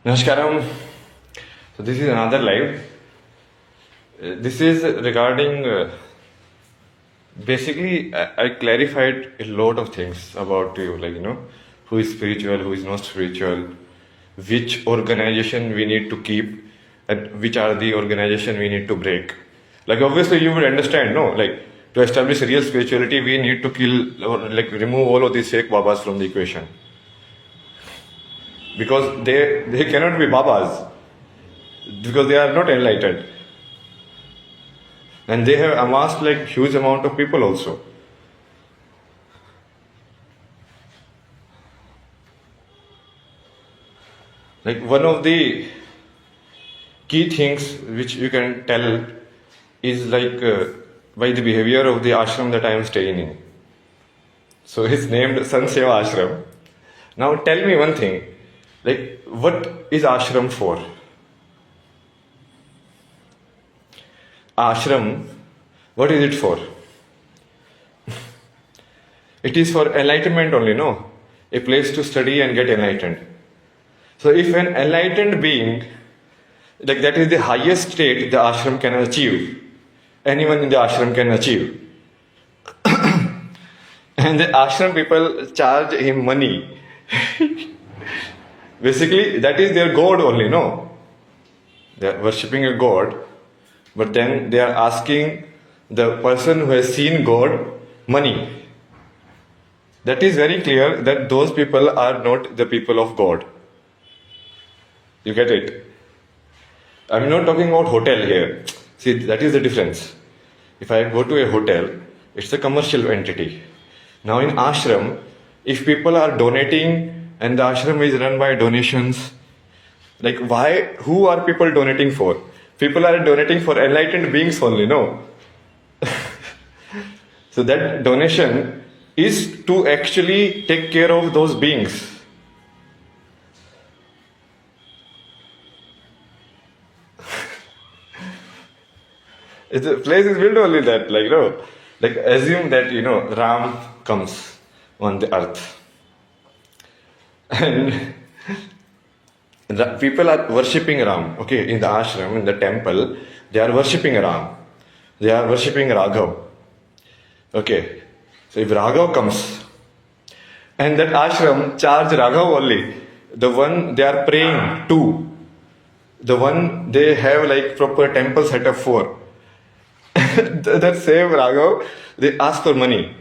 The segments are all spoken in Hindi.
Namaskaram. So this is another live. This is regarding basically I clarified a lot of things about you, like who is spiritual, who is not spiritual, which organization we need to keep, and which are the organization we need to break. Like obviously you would understand, no? Like to establish real spirituality, we need to kill or like remove all of these fake babas from the equation because they cannot be babas because they are not enlightened and they have amassed like huge amount of people also. Like one of the key things which you can tell is like by the behavior of the ashram that I am staying in. So it's named Sant Seva Ashram. Now tell me one thing, like what is ashram for? Ashram, what is it for? It is for enlightenment only, no? A place to study and get enlightened. So if an enlightened being, like that is the highest state the ashram can achieve, anyone in the ashram can achieve. And the ashram people charge him money. Basically, that is their god only, no? They are worshipping a god, but then they are asking the person who has seen God money. That is very clear that those people are not the people of God. You get it? I'm not talking about hotel here. See, that is the difference. If I go to a hotel, it's a commercial entity. Now in ashram, if people are donating and the ashram is run by donations, like why, who are people donating for? People are donating for enlightened beings only, no? So that donation is to actually take care of those beings. The place is built only that, like assume that Ram comes on the earth, and the people are worshipping Ram. Okay, in the ashram, in the temple, they are worshipping Ram. They are worshipping Raghav. Okay, so if Raghav comes, and that ashram charge Raghav only, the one they are praying to, the one they have like proper temple setup for. That same Raghav, they ask for money.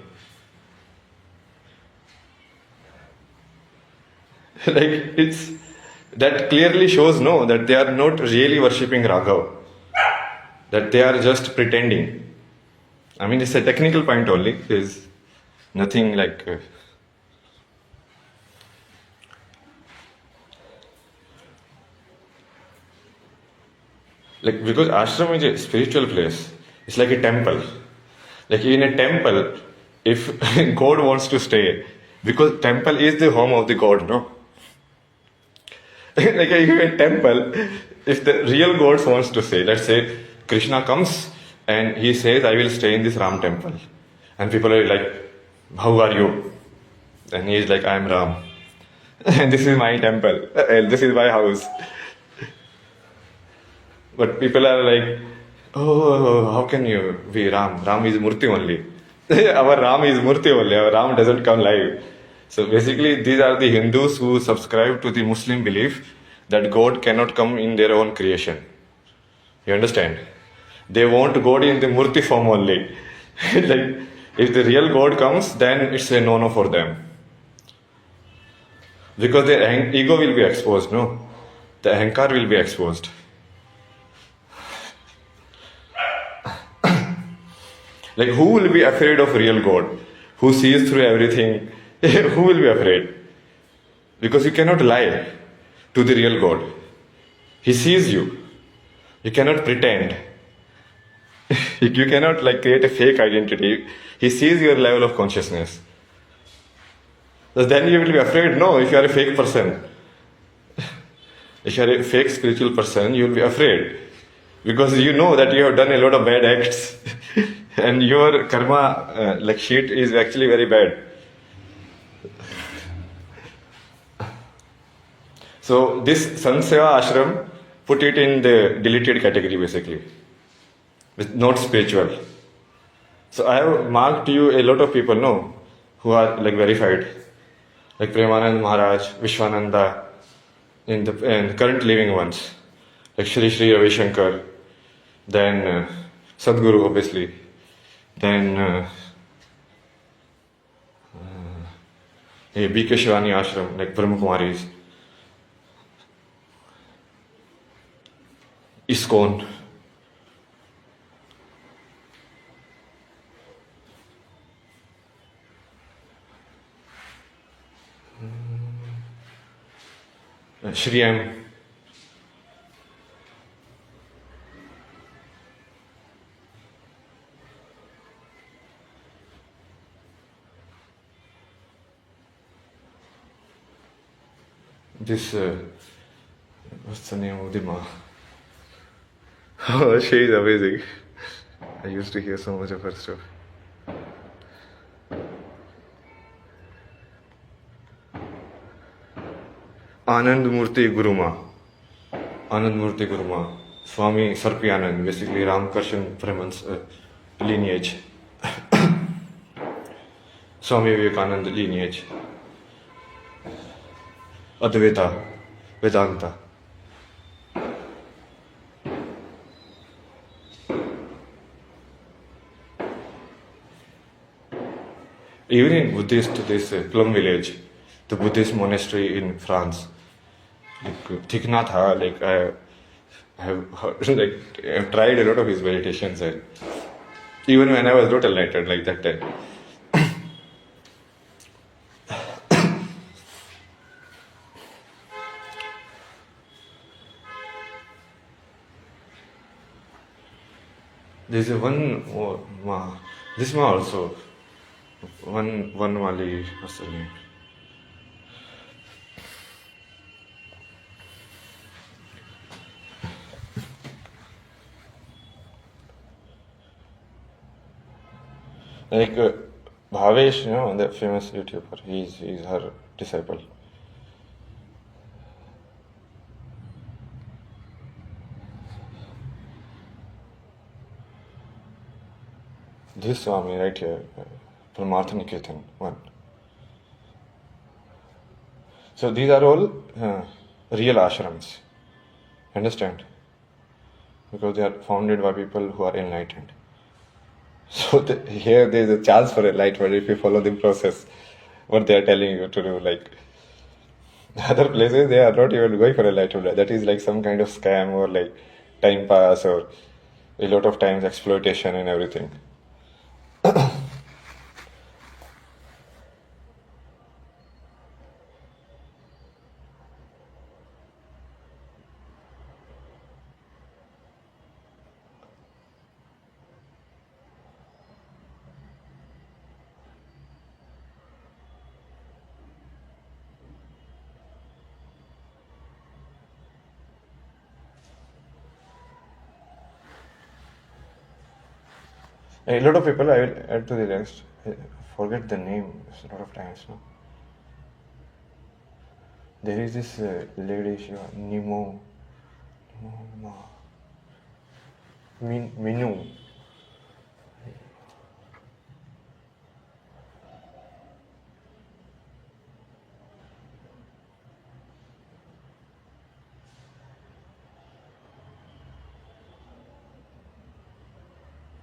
Like it's that clearly shows no that they are not really worshipping Raghav. That they are just pretending. I mean, it's a technical point only. There's nothing like. Like because ashram is a spiritual place. It's like a temple. Like in a temple, if God wants to stay, because temple is the home of the God, no? Like in a temple, if the real God wants to stay, let's say Krishna comes and he says, I will stay in this Ram temple. And people are like, how are you? And he is like, I am Ram. And this is my temple. And this is my house. But people are like, oh, how can you be Ram? Ram is Murti only. Our Ram is Murti only. Our Ram doesn't come live. So basically, these are the Hindus who subscribe to the Muslim belief that God cannot come in their own creation. You understand? They want God in the Murti form only. Like, if the real God comes, then it's a no-no for them. Because their ego will be exposed, no? The ahankar will be exposed. Like, who will be afraid of real God? Who sees through everything? Who will be afraid? Because you cannot lie to the real God. He sees you. You cannot pretend. You cannot like create a fake identity. He sees your level of consciousness. So then you will be afraid. No, if you are a fake person, if you are a fake spiritual person, you will be afraid. Because you know that you have done a lot of bad acts. And your karma like sheet is actually very bad. So this Sant Seva ashram put it in the deleted category basically. It's not spiritual. So I have marked you a lot of people, no, who are like verified, like Premanand Maharaj, Vishwananda, in the current living ones, like Shri Shri Ravi Shankar, then Sadhguru obviously, then B.K. Shivani Ashram, like Brahma Kumaris, ISKCON. Shri M. This, what's the name of the ma? Oh, she is amazing. I used to hear so much of her stuff. Anand Murti Guruma. Anand Murti Guruma. Swami Sarpi Anand, basically Ramkarshan Brahman's lineage. Swami Vivekananda lineage. Advaita, Vedanta. Even in Buddhist, this Plum village, the Buddhist monastery in France, like Thich Nhat Hanh, like I have heard, like I've tried a lot of his meditations, and even when I was not enlightened like that time. There's a one more ma. This ma also. One Mali, what's the name? Like Bhavesh, you know, that famous YouTuber. He's her disciple. This Swami right here, Paramartha Niketan, one. So these are all real ashrams. Understand? Because they are founded by people who are enlightened. So here there is a chance for enlightenment if you follow the process, what they are telling you to do. Like other places, they are not even going for enlightenment. That is like some kind of scam or like time pass or a lot of times exploitation and everything. A lot of people, I will add to the list, forget the name a lot of times. No? There is this lady, she Nimo, Minu.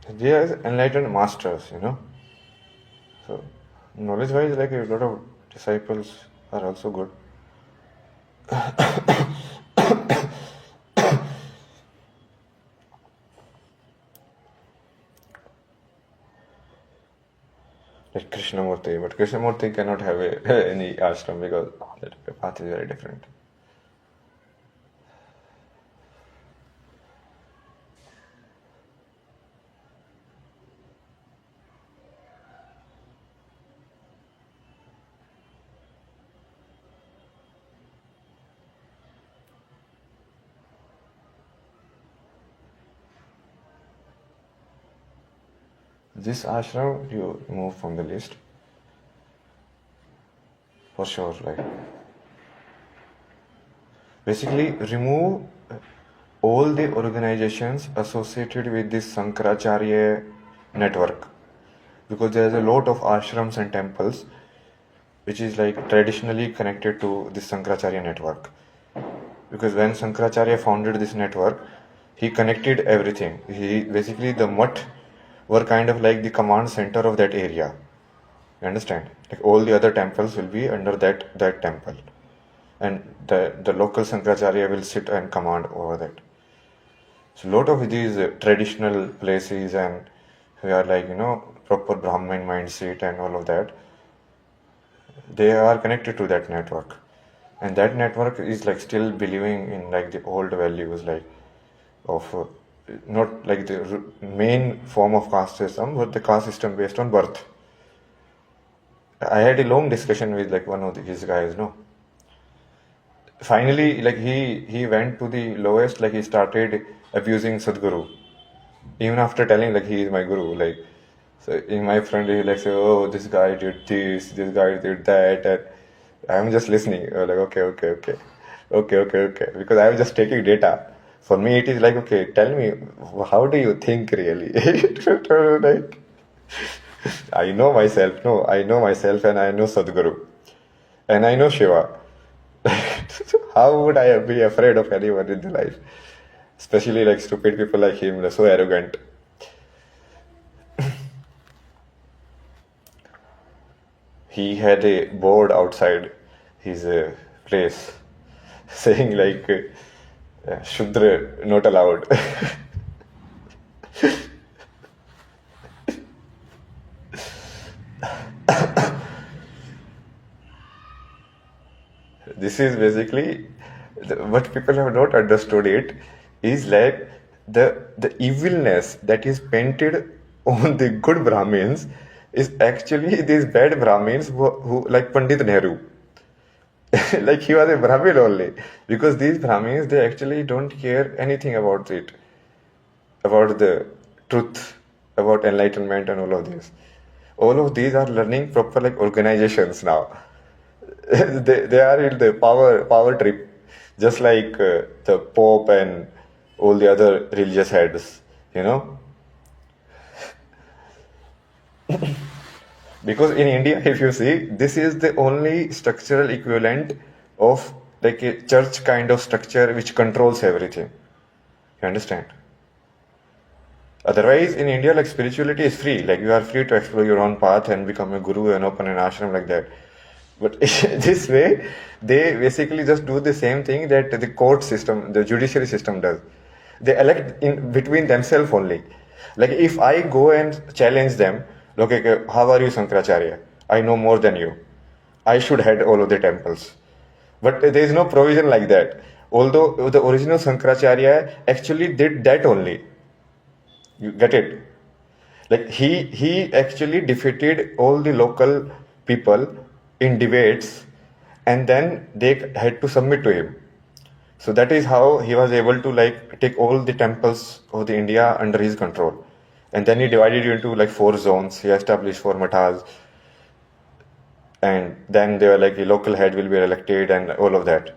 They are enlightened masters, you know. So, knowledge-wise, like a lot of disciples are also good. Like Krishnamurti, but Krishnamurti cannot have any ashram because that path is very different. This ashram you remove from the list for sure. Like Basically remove all the organizations associated with this Sankaracharya network, because there's a lot of ashrams and temples which is like traditionally connected to this Sankaracharya network. Because when Sankaracharya founded this network, he connected everything. He basically, the mutt were kind of like the command center of that area. You understand? Like all the other temples will be under that temple, and the local Sankaracharya will sit and command over that. So lot of these traditional places, and we are like proper Brahmin mindset and all of that, they are connected to that network, and that network is like still believing in like the old values, like of not like the main form of caste system, but the caste system based on birth. I had a long discussion with like one of his guys. No, finally, like he went to the lowest. Like he started abusing Sadhguru, even after telling like he is my guru. Like, so in my friend he like say, oh, this guy did this guy did that, and I'm just listening. Like okay, because I'm just taking data. For me, it is like, okay, tell me, how do you think really? Like, I know myself. No, I know myself, and I know Sadhguru, and I know Shiva. How would I be afraid of anyone in the life? Especially like stupid people like him, so arrogant. He had a board outside his place saying like Shudra not allowed. This is basically what people have not understood. It is like the evilness that is painted on the good Brahmins is actually these bad Brahmins who like Pandit Nehru. Like he was a Brahmin only, because these Brahmins, they actually don't care anything about it, about the truth, about enlightenment and all of this. All of these are learning proper like organizations now. They are in the power trip, just like the Pope and all the other religious heads, you know. Because in India, if you see, this is the only structural equivalent of like a church kind of structure which controls everything. You understand? Otherwise, in India, like spirituality is free. Like you are free to explore your own path and become a guru and open an ashram like that. But this way, they basically just do the same thing that the court system, the judiciary system does. They elect in between themselves only. Like if I go and challenge them, okay, how are you, Sankaracharya? I know more than you. I should head all of the temples. But there is no provision like that. Although the original Sankaracharya actually did that only. You get it? Like he actually defeated all the local people in debates, and then they had to submit to him. So that is how he was able to like take all the temples of the India under his control. And then he divided it into like 4 zones. He established 4 mathas, and then they were like the local head will be elected and all of that.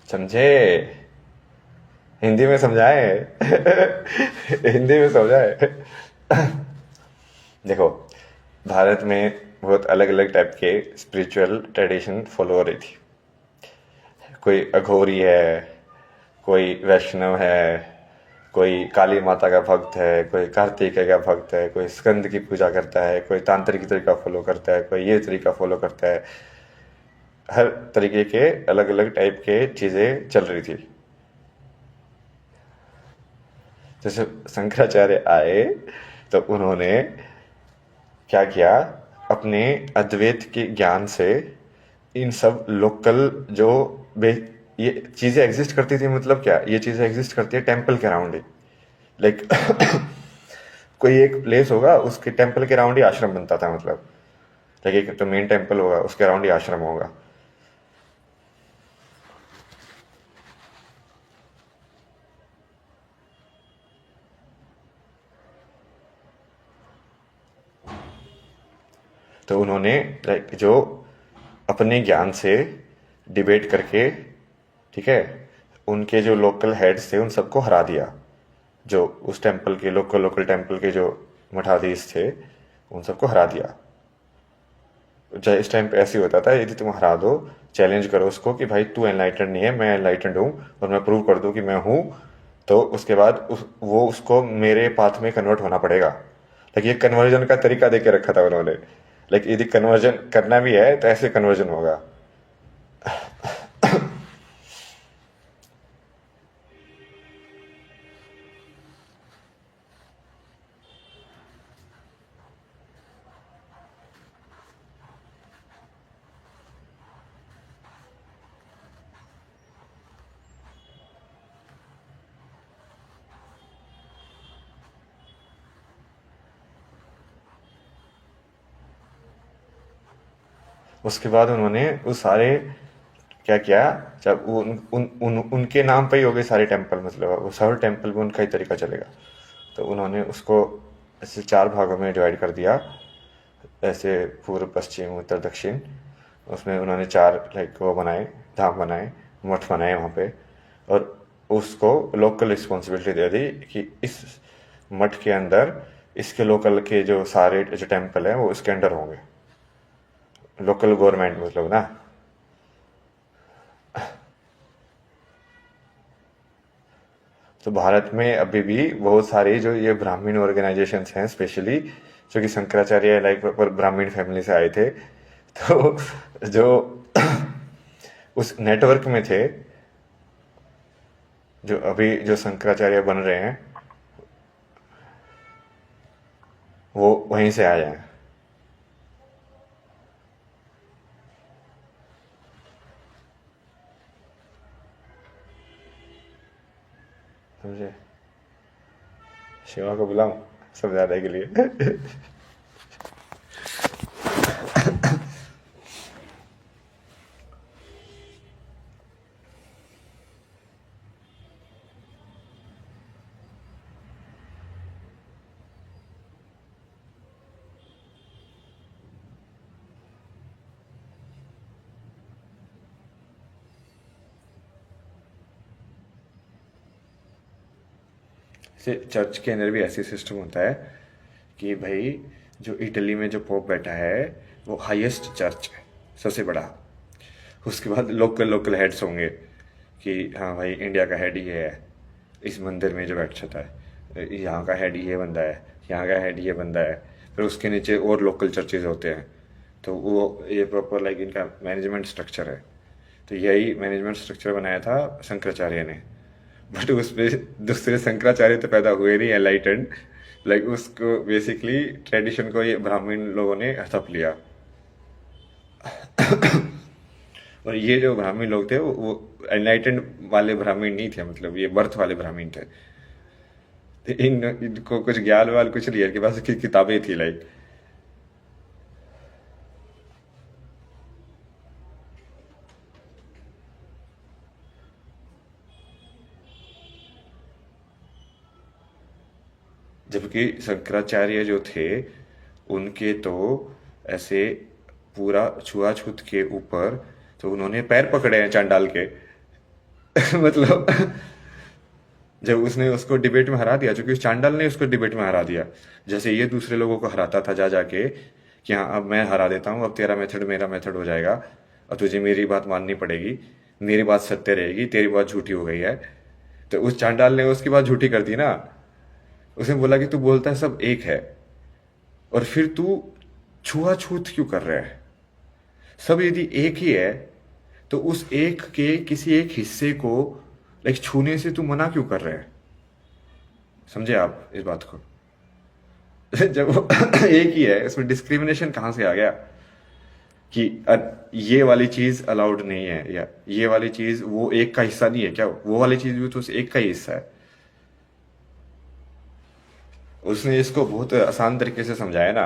समझे? हिंदी में समझाए। हिंदी में समझाए। देखो, भारत में बहुत अलग अलग टाइप के स्पिरिचुअल ट्रेडिशन फॉलो हो रही थी। कोई अघोरी है, कोई वैष्णव है, कोई काली माता का भक्त है, कोई कार्तिकेय का भक्त है, कोई स्कंद की पूजा करता है, कोई तांत्रिक तरीका फॉलो करता है, कोई ये तरीका फॉलो करता है। हर तरीके के अलग अलग टाइप के चीज़ें चल रही थी। जैसे शंकराचार्य आए तो उन्होंने क्या किया, अपने अद्वैत के ज्ञान से इन सब लोकल जो ये चीज़ें एग्जिस्ट करती थी, मतलब क्या, ये चीज़ें एग्जिस्ट करती है टेम्पल के अराउंड ही। लाइक कोई एक प्लेस होगा, उसके टेम्पल के अराउंड ही आश्रम बनता था, मतलब लाइक एक तो मेन टेम्पल होगा, उसके अराउंड ही आश्रम होगा। तो उन्होंने लाइक जो अपने ज्ञान से डिबेट करके, ठीक है, उनके जो लोकल हेड्स थे उन सबको हरा दिया। जो उस टेम्पल के लोकल लोकल टेम्पल के जो मठाधीश थे उन सबको हरा दिया। चाहे इस टाइम पे ऐसे ही होता था, यदि तुम हरा दो, चैलेंज करो उसको कि भाई तू एनलाइटेंड नहीं है, मैं एनलाइटेंड हूँ, और मैं प्रूव कर दूँ कि मैं हूँ, तो उसके बाद वो उसको मेरे पाथ में कन्वर्ट होना पड़ेगा। लाइक ये कन्वर्जन का तरीका दे के रखा था उन्होंने। लाइक यदि कन्वर्जन करना भी है तो ऐसे कन्वर्जन होगा। उसके बाद उन्होंने उस सारे क्या किया, जब वो उनके नाम पे ही हो गए सारे टेम्पल, मतलब वो सारे टेम्पल में उनका ही तरीका चलेगा। तो उन्होंने उसको ऐसे 4 भागों में डिवाइड कर दिया, ऐसे पूर्व पश्चिम उत्तर दक्षिण। उसमें उन्होंने 4 लाइक वो बनाए, धाम बनाए, मठ बनाए वहाँ पे, और उसको लोकल रिस्पॉन्सिबिलिटी दे दी कि इस मठ के अंदर इसके लोकल के जो सारे जो टेम्पल हैं वो इसके अंडर होंगे। लोकल गवर्नमेंट मतलब ना। तो भारत में अभी भी बहुत सारी जो ये ब्राह्मण ऑर्गेनाइजेशंस हैं, स्पेशली जो कि शंकराचार्य लाइक पर ब्राह्मण फैमिली से आए थे, तो जो उस नेटवर्क में थे, जो अभी जो शंकराचार्य बन रहे हैं वो वहीं से आए हैं। समझे? शिवा को बुलाऊं समझाने के लिए? से चर्च के अंदर भी ऐसी सिस्टम होता है कि भाई जो इटली में जो पोप बैठा है वो हाईएस्ट चर्च है, सबसे बड़ा। उसके बाद लोकल लोकल हेड्स होंगे कि हाँ भाई इंडिया का हेड ये है, इस मंदिर में जो बैठ सकता है, यहाँ का हेड ये बंदा है, यहाँ का हेड ये बंदा है। फिर उसके नीचे और लोकल चर्चेज होते हैं। तो वो ये प्रॉपर लाइक इनका मैनेजमेंट स्ट्रक्चर है। तो यही मैनेजमेंट स्ट्रक्चर बनाया था शंकराचार्य ने। बट उसमें दूसरे शंकराचार्य तो पैदा हुए नहीं एनलाइटेंड, लाइक उसको बेसिकली ट्रेडिशन को ये ब्राह्मण लोगों ने हड़प लिया। और ये जो ब्राह्मण लोग थे वो एनलाइटेंड वाले ब्राह्मण नहीं थे, मतलब ये बर्थ वाले ब्राह्मण थे। तो इनको कुछ ज्ञान वाल कुछ नहीं है, इनके पास किताबें थी लाइक। जबकि शंकराचार्य जो थे उनके तो ऐसे पूरा छुआछूत के ऊपर, तो उन्होंने पैर पकड़े हैं चांडाल के। मतलब जब उसने उसको डिबेट में हरा दिया, क्योंकि उस चांडाल ने उसको डिबेट में हरा दिया, जैसे ये दूसरे लोगों को हराता था जा जाके कि हाँ अब मैं हरा देता हूँ, अब तेरा मेथड मेरा मेथड हो जाएगा, और तुझे मेरी बात माननी पड़ेगी, मेरी बात सत्य रहेगी, तेरी बात झूठी हो गई है। तो उस चांडाल ने उसकी बात झूठी कर दी ना। उसने बोला कि तू बोलता है सब एक है, और फिर तू छुआछूत क्यों कर रहा है? सब यदि एक ही है तो उस एक के किसी एक हिस्से को लाइक छूने से तू मना क्यों कर रहे हैं? समझे आप इस बात को? जब वो एक ही है, इसमें डिस्क्रिमिनेशन कहां से आ गया कि ये वाली चीज अलाउड नहीं है, या ये वाली चीज वो एक का हिस्सा नहीं है क्या? वो वाली चीज भी तो उस एक का ही हिस्सा है। उसने इसको बहुत आसान तरीके से समझाया ना।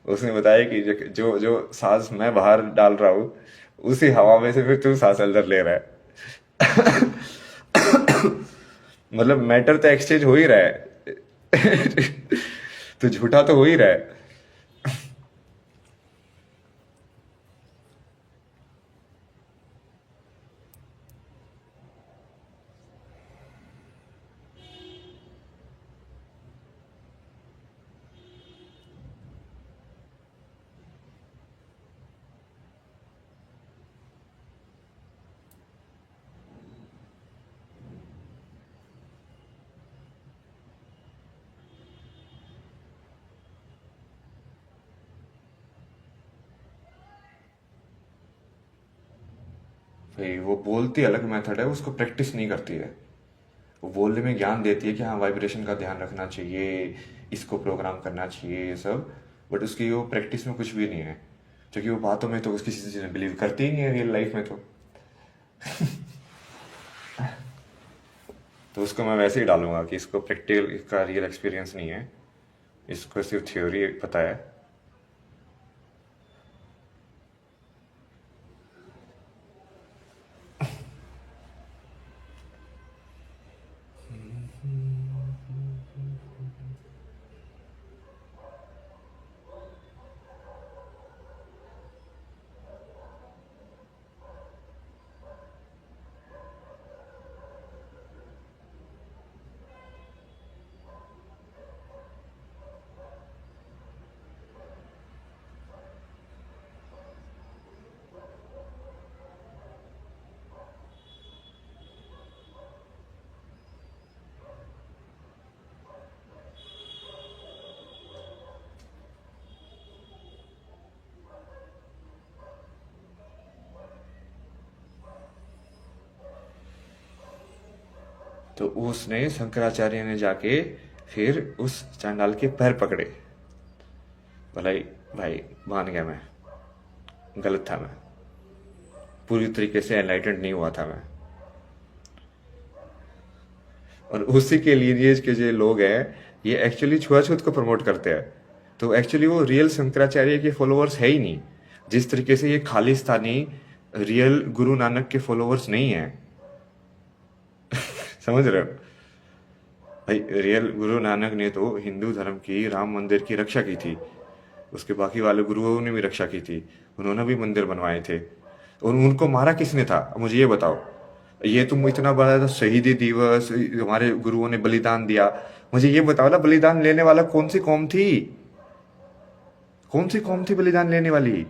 उसने बताया कि जो जो सांस मैं बाहर डाल रहा हूँ, उसी हवा में से फिर तू सांस अंदर ले रहा है। मतलब मैटर तो एक्सचेंज हो ही रहा है। तो झूठा तो हो ही रहा है। भाई वो बोलती अलग मेथड है, उसको प्रैक्टिस नहीं करती है। वो बोलने में ज्ञान देती है कि हाँ वाइब्रेशन का ध्यान रखना चाहिए, इसको प्रोग्राम करना चाहिए, ये सब। बट उसकी वो प्रैक्टिस में कुछ भी नहीं है, क्योंकि वो बातों में तो उसकी चीज़ें बिलीव करती ही नहीं है रियल लाइफ में। तो उसको मैं वैसे ही डालूंगा कि इसको प्रैक्टिकल का रियल एक्सपीरियंस नहीं है, इसको सिर्फ थ्योरी पता है। तो उसने शंकराचार्य ने जाके फिर उस चांडाल के पैर पकड़े। भलाई भाई मान गया मैं, गलत था मैं, पूरी तरीके से एनलाइटेंड नहीं हुआ था मैं। और उसी के लिनिएज के जो लोग हैं, ये एक्चुअली छुआछूत को प्रमोट करते हैं। तो एक्चुअली वो रियल शंकराचार्य के फॉलोअर्स है ही नहीं, जिस तरीके से ये खालिस्तानी रियल गुरु नानक के फॉलोअर्स नहीं है। समझ रहे हो भाई? रियल गुरु नानक ने तो हिंदू धर्म की, राम मंदिर की रक्षा की थी, उसके बाकी वाले गुरुओं ने भी रक्षा की थी, उन्होंने भी मंदिर बनवाए थे। और उनको मारा किसने था मुझे ये बताओ? ये तुम इतना बड़ा था शहीदी दिवस, हमारे गुरुओं ने बलिदान दिया, मुझे ये बताओ ना, बलिदान लेने वाला कौन सी कौम थी? कौन सी कौम थी बलिदान लेने वाली?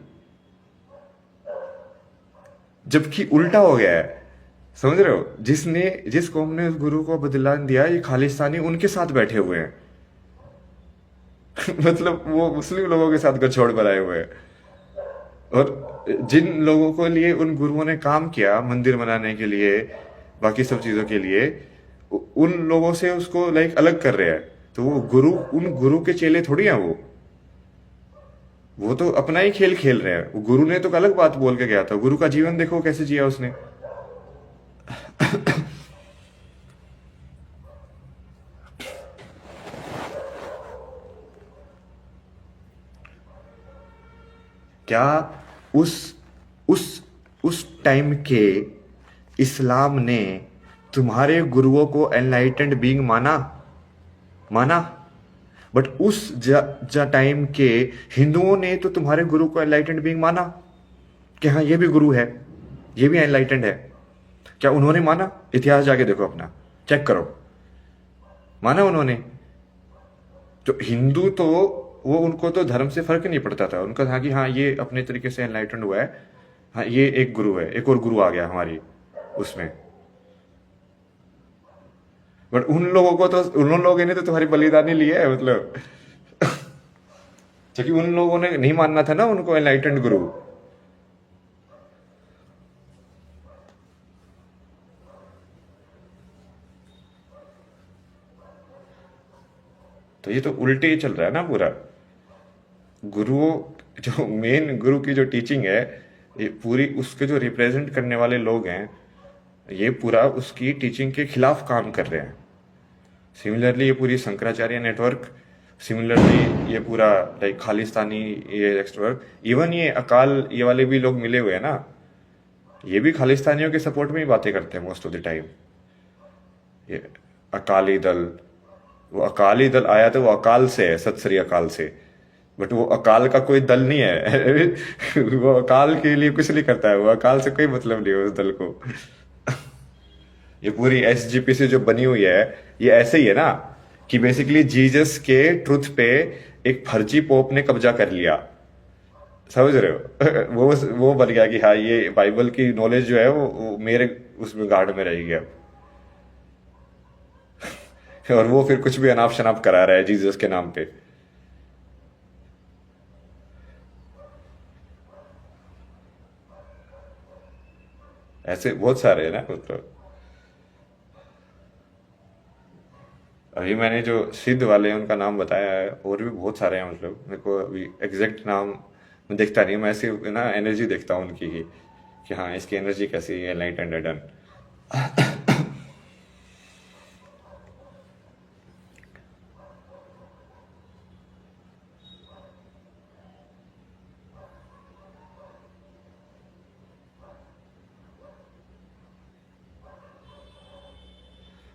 जबकि उल्टा हो गया है। समझ रहे हो? जिस कौम ने उस गुरु को बलिदान दिया, ये खालिस्तानी उनके साथ बैठे हुए हैं। मतलब वो मुस्लिम लोगों के साथ गठजोड़ बनाए हुए हैं। और जिन लोगों को लिए उन गुरुओं ने काम किया मंदिर बनाने के लिए, बाकी सब चीजों के लिए, उन लोगों से उसको लाइक अलग कर रहे हैं। तो वो गुरु, उन गुरु के चेले थोड़ी हैं वो तो अपना ही खेल खेल रहे हैं। वो गुरु ने तो अलग बात बोल के गया था। गुरु का जीवन देखो कैसे जिया उसने। क्या उस उस उस टाइम के इस्लाम ने तुम्हारे गुरुओं को एनलाइटेंड बीइंग माना? बट उस टाइम के हिंदुओं ने तो तुम्हारे गुरु को एनलाइटेंड बीइंग माना कि हाँ ये भी गुरु है, ये भी एनलाइटेंड है। क्या उन्होंने माना? इतिहास जाके देखो अपना, चेक करो, माना उन्होंने? तो हिंदू तो वो, उनको तो धर्म से फर्क नहीं पड़ता था, उनका था कि हाँ ये अपने तरीके से एनलाइटेंड हुआ है, हाँ ये एक गुरु है, एक और गुरु आ गया हमारी उसमें। बट उन लोगों ने तो तुम्हारी बलिदानी लिया है, मतलब। क्योंकि उन लोगों ने नहीं मानना था ना उनको एनलाइटेंड गुरु। तो ये तो उल्टे ही चल रहा है ना पूरा। गुरुओं, जो मेन गुरु की जो टीचिंग है, ये पूरी उसके जो रिप्रेजेंट करने वाले लोग हैं, ये पूरा उसकी टीचिंग के खिलाफ काम कर रहे हैं। सिमिलरली ये पूरी शंकराचार्य नेटवर्क सिमिलरली ये पूरा लाइक खालिस्तानी, ये एक्सट्रोवर्ट, इवन ये अकाल, ये वाले भी लोग मिले हुए हैं ना, ये भी खालिस्तानियों के सपोर्ट में ही बातें करते हैं मोस्ट ऑफ द टाइम। ये अकाली दल, वो अकाली दल आया तो वो अकाल से है, सत श्री अकाल से, बट वो अकाल का कोई दल नहीं है। वो अकाल के लिए कुछ नहीं करता है, वो अकाल से कोई मतलब नहीं है उस दल को। ये पूरी एसजीपीसी जो बनी हुई है, ये ऐसे ही है ना कि बेसिकली जीसस के ट्रुथ पे एक फर्जी पोप ने कब्जा कर लिया, समझ रहे हो? वो बन गया कि हाँ ये बाइबल की नॉलेज जो है वो मेरे उसमें गार्ड में रहेगी अब। और वो फिर कुछ भी अनाप शनाप करा रहा है जीसस के नाम पे। ऐसे बहुत सारे हैं ना, मतलब अभी मैंने जो सिद्ध वाले हैं उनका नाम बताया है, और भी बहुत सारे हैं, मतलब मेरे को अभी एग्जैक्ट नाम मैं देखता नहीं, मैं ऐसे ना एनर्जी देखता हूँ उनकी ही, कि हाँ इसकी एनर्जी कैसी है, लाइट एंड डन।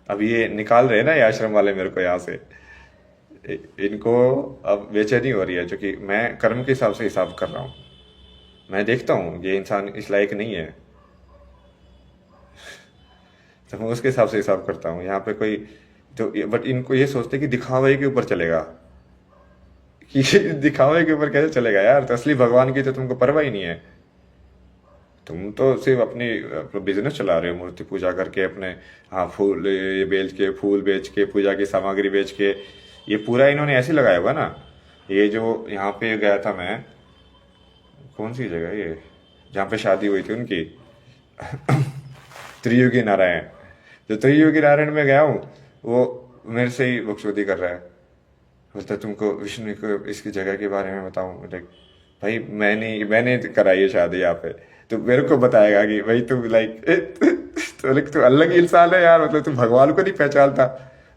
अब ये निकाल रहे हैं ना ये आश्रम वाले मेरे को यहाँ से, इनको अब बेचैनी हो रही है, जो कि मैं कर्म के हिसाब से हिसाब कर रहा हूँ। मैं देखता हूँ ये इंसान इस लायक नहीं है, तो मैं उसके हिसाब से हिसाब करता हूँ। यहाँ पे कोई जो, बट इनको ये सोचते कि दिखावे के ऊपर चलेगा, कि दिखावे के ऊपर कैसे चलेगा यार, तो असली भगवान की तो तुमको परवाह ही नहीं है। तुम तो सिर्फ अपनी बिजनेस चला रहे हो, मूर्ति पूजा करके अपने, हाँ फूल ये बेच के, फूल बेच के, पूजा की सामग्री बेच के, ये पूरा इन्होंने ऐसे लगाया हुआ ना। ये जो यहाँ पे गया था मैं, कौन सी जगह ये जहाँ पे शादी हुई थी उनकी, त्रियुगी नारायण, जो त्रियुगी नारायण में गया हूँ, वो मेरे से ही बकचोदी कर रहा है, बोलता तुमको विष्णु को इसकी जगह के बारे में बताऊं। लाइक भाई मैंने कराई है शादी यहाँ पे, तो मेरे को बताएगा कि भाई तू लाइक तो लाइक तू अलग ही इंसान है यार, मतलब तू भगवान को नहीं पहचानता,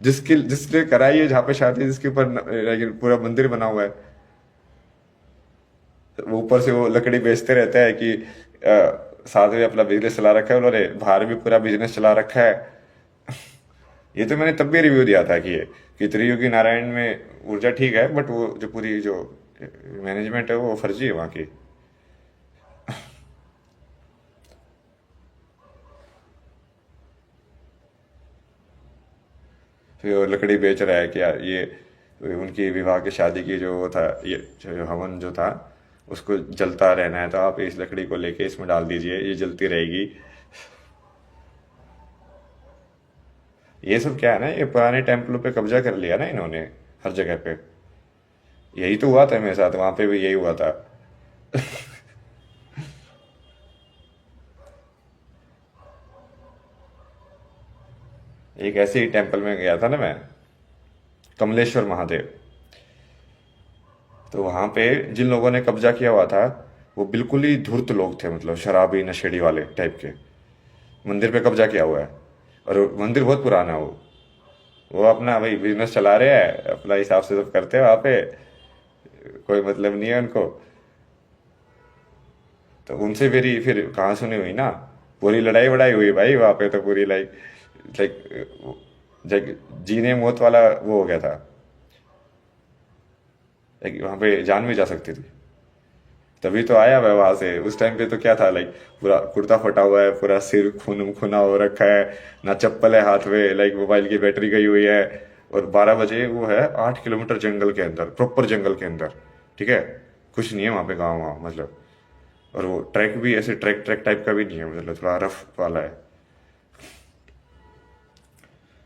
जिसने कराई है जहाँ पे शादी, जिसके ऊपर पूरा मंदिर बना हुआ है। वो ऊपर से वो लकड़ी बेचते रहता है कि साथ में अपना बिजनेस चला रखा है उन्होंने, बाहर भी पूरा बिजनेस चला रखा है। ये तो मैंने तब भी रिव्यू दिया था कि त्रियुगी नारायण में ऊर्जा ठीक है, बट वो जो पूरी जो मैनेजमेंट है वो फर्जी है वहाँ की। फिर वो लकड़ी बेच रहा है कि यार ये उनकी विवाह की शादी की जो वो था, ये जो हवन जो था, उसको जलता रहना है, तो आप इस लकड़ी को लेके इसमें डाल दीजिए, ये जलती रहेगी। ये सब क्या है ना, ये पुराने टेम्पलों पे कब्जा कर लिया ना इन्होंने, हर जगह पे। यही तो हुआ था मेरे साथ, वहां पे भी यही हुआ था। एक ऐसे ही टेम्पल में गया था ना मैं, कमलेश्वर महादेव। तो वहां पे जिन लोगों ने कब्जा किया हुआ था, वो बिल्कुल ही धूर्त लोग थे, मतलब शराबी नशेड़ी वाले टाइप के। मंदिर पे कब्जा किया हुआ है, और वो मंदिर बहुत पुराना है। वो अपना भाई बिजनेस चला रहे हैं, अपना हिसाब से सब करते हैं वहां पे, कोई मतलब नहीं है उनको। तो उनसे मेरी फिर कहाँ सुनी हुई ना, पूरी लड़ाई वड़ाई हुई भाई वहां पे, तो पूरी लाइक लाइक जीने मौत वाला वो हो गया था। लाइक वहां पे जान भी जा सकती थी। तभी तो आया मैं वहां से, उस टाइम पे तो क्या था, लाइक पूरा कुर्ता फटा हुआ है, पूरा सिर खून खुना हो रखा है, ना चप्पल है हाथ में, लाइक मोबाइल की बैटरी गई हुई है। और 12 बजे वो है 8 किलोमीटर जंगल के अंदर, प्रॉपर जंगल के अंदर, ठीक है, कुछ नहीं है वहां पे गाँव वाँव मतलब। और वो ट्रैक भी ऐसे ट्रैक ट्रैक टाइप का भी नहीं है, मतलब थोड़ा रफ वाला है,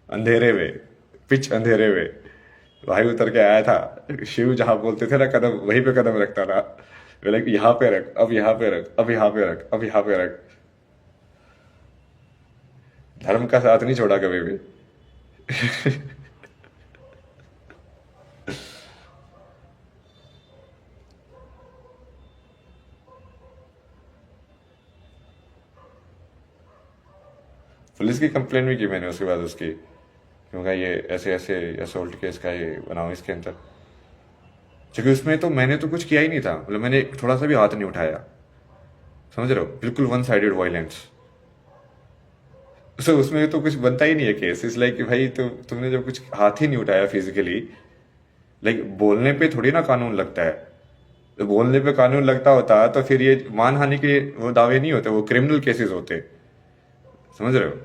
अंधेरे में, पिच अंधेरे में। भाई उतर के आया था, शिव जहां बोलते थे ना कदम, वहीं पे कदम रखता था। बोले कि यहाँ पे रख, अब यहाँ पे रख, अब यहाँ पे रख, अब यहाँ पे रख। धर्म का साथ नहीं छोड़ा कभी भी। पुलिस की कंप्लेन भी की मैंने उसके बाद उसकी, क्योंकि ये ऐसे ऐसे असोल्ट केस का ये बनाओ इसके अंदर। क्योंकि उसमें तो मैंने तो कुछ किया ही नहीं था, मतलब मैंने थोड़ा सा भी हाथ नहीं उठाया, समझ रहे हो, बिल्कुल वन साइडेड वायलेंस। सो उसमें तो कुछ बनता ही नहीं है केस, इस लाइक कि भाई तुमने जब कुछ हाथ ही नहीं उठाया फिजिकली, लाइक बोलने पे थोड़ी ना कानून लगता है। तो बोलने पे कानून लगता होता तो फिर ये मानहानि के वो दावे नहीं होते, वो क्रिमिनल केसेस होते, समझ रहे हो।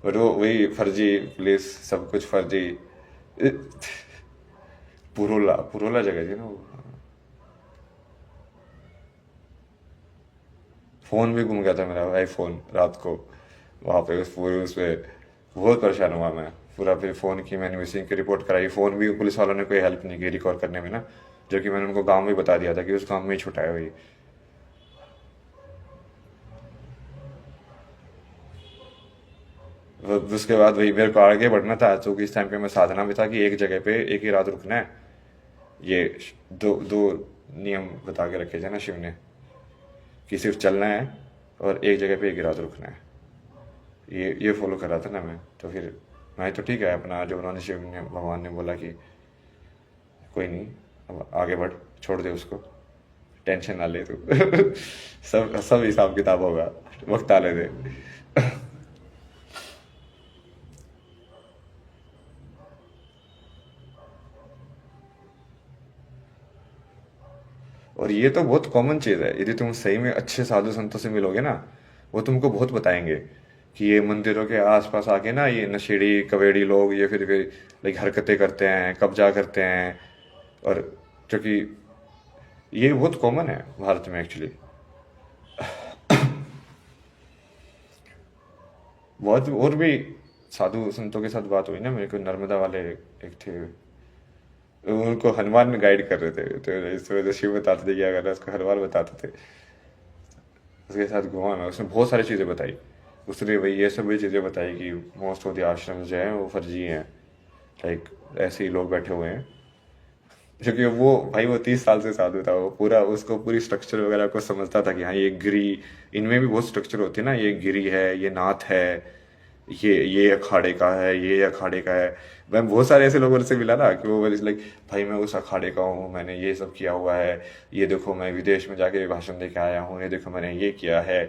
और वो वही फर्जी पुलिस, सब कुछ फर्जी। पुरोला पुरोला जगह थी ना वो। फोन भी गुम गया था मेरा आईफोन रात को, वहां पे उस पूरे उस पे बहुत परेशान हुआ मैं पूरा। फिर फ़ोन की मैंने मिसिंग की रिपोर्ट कराई, फ़ोन भी पुलिस वालों ने कोई हेल्प नहीं की रिकवर करने में ना, जबकि मैंने उनको गांव में बता दिया था कि उस गांव में ही छुटा है वही। उसके बाद वही मेरे को आगे बढ़ना था, क्योंकि इस टाइम पे मैं साधना में था कि एक जगह पे एक ही रात रुकना है। ये दो दो नियम बता के रखे थे ना शिव ने, कि सिर्फ चलना है और एक जगह पे एक ही रात रुकना है। ये फॉलो कर रहा था ना मैं, तो फिर मैं तो ठीक है अपना, जो उन्होंने शिव ने भगवान ने बोला कि कोई नहीं, अब आगे बढ़, छोड़ दे उसको, टेंशन ना ले तू। सब सब हिसाब किताब होगा, वक्त आने दे। और ये तो बहुत कॉमन चीज़ है, यदि तुम सही में अच्छे साधु संतों से मिलोगे ना, वो तुमको बहुत बताएंगे कि ये मंदिरों के आसपास आके ना ये नशेड़ी कवेड़ी लोग ये फिर लाइक हरकतें करते हैं, कब्जा करते हैं। और क्योंकि ये बहुत कॉमन है भारत में एक्चुअली। बहुत और भी साधु संतों के साथ बात हुई ना मेरे को, नर्मदा वाले एक थे, उनको हनुमान में गाइड कर रहे थे, तो इस वजह से शिव बताते थे क्या करना है, उसको हनुमान बताते थे। उसके साथ घुमा मैं, उसने बहुत सारी चीज़ें बताई। उसने वही ये सब भी चीज़ें बताई कि मोस्ट ऑफ द आश्रम जो हैं वो फर्जी हैं, लाइक ऐसे ही लोग बैठे हुए हैं। क्योंकि वो भाई वो 30 साल से साधु था, वो पूरा उसको पूरी स्ट्रक्चर वगैरह को समझता था कि हाँ ये गिरी, इनमें भी बहुत स्ट्रक्चर होती है ना, ये गिरी है, ये नाथ है, ये अखाड़े का है, ये अखाड़े का है। मैं बहुत सारे ऐसे लोगों से मिला ना कि वो लाइक भाई मैं उस अखाड़े का हूँ, मैंने ये सब किया हुआ है, ये देखो मैं विदेश में जाके भाषण दे के आया हूँ, ये देखो मैंने ये किया है।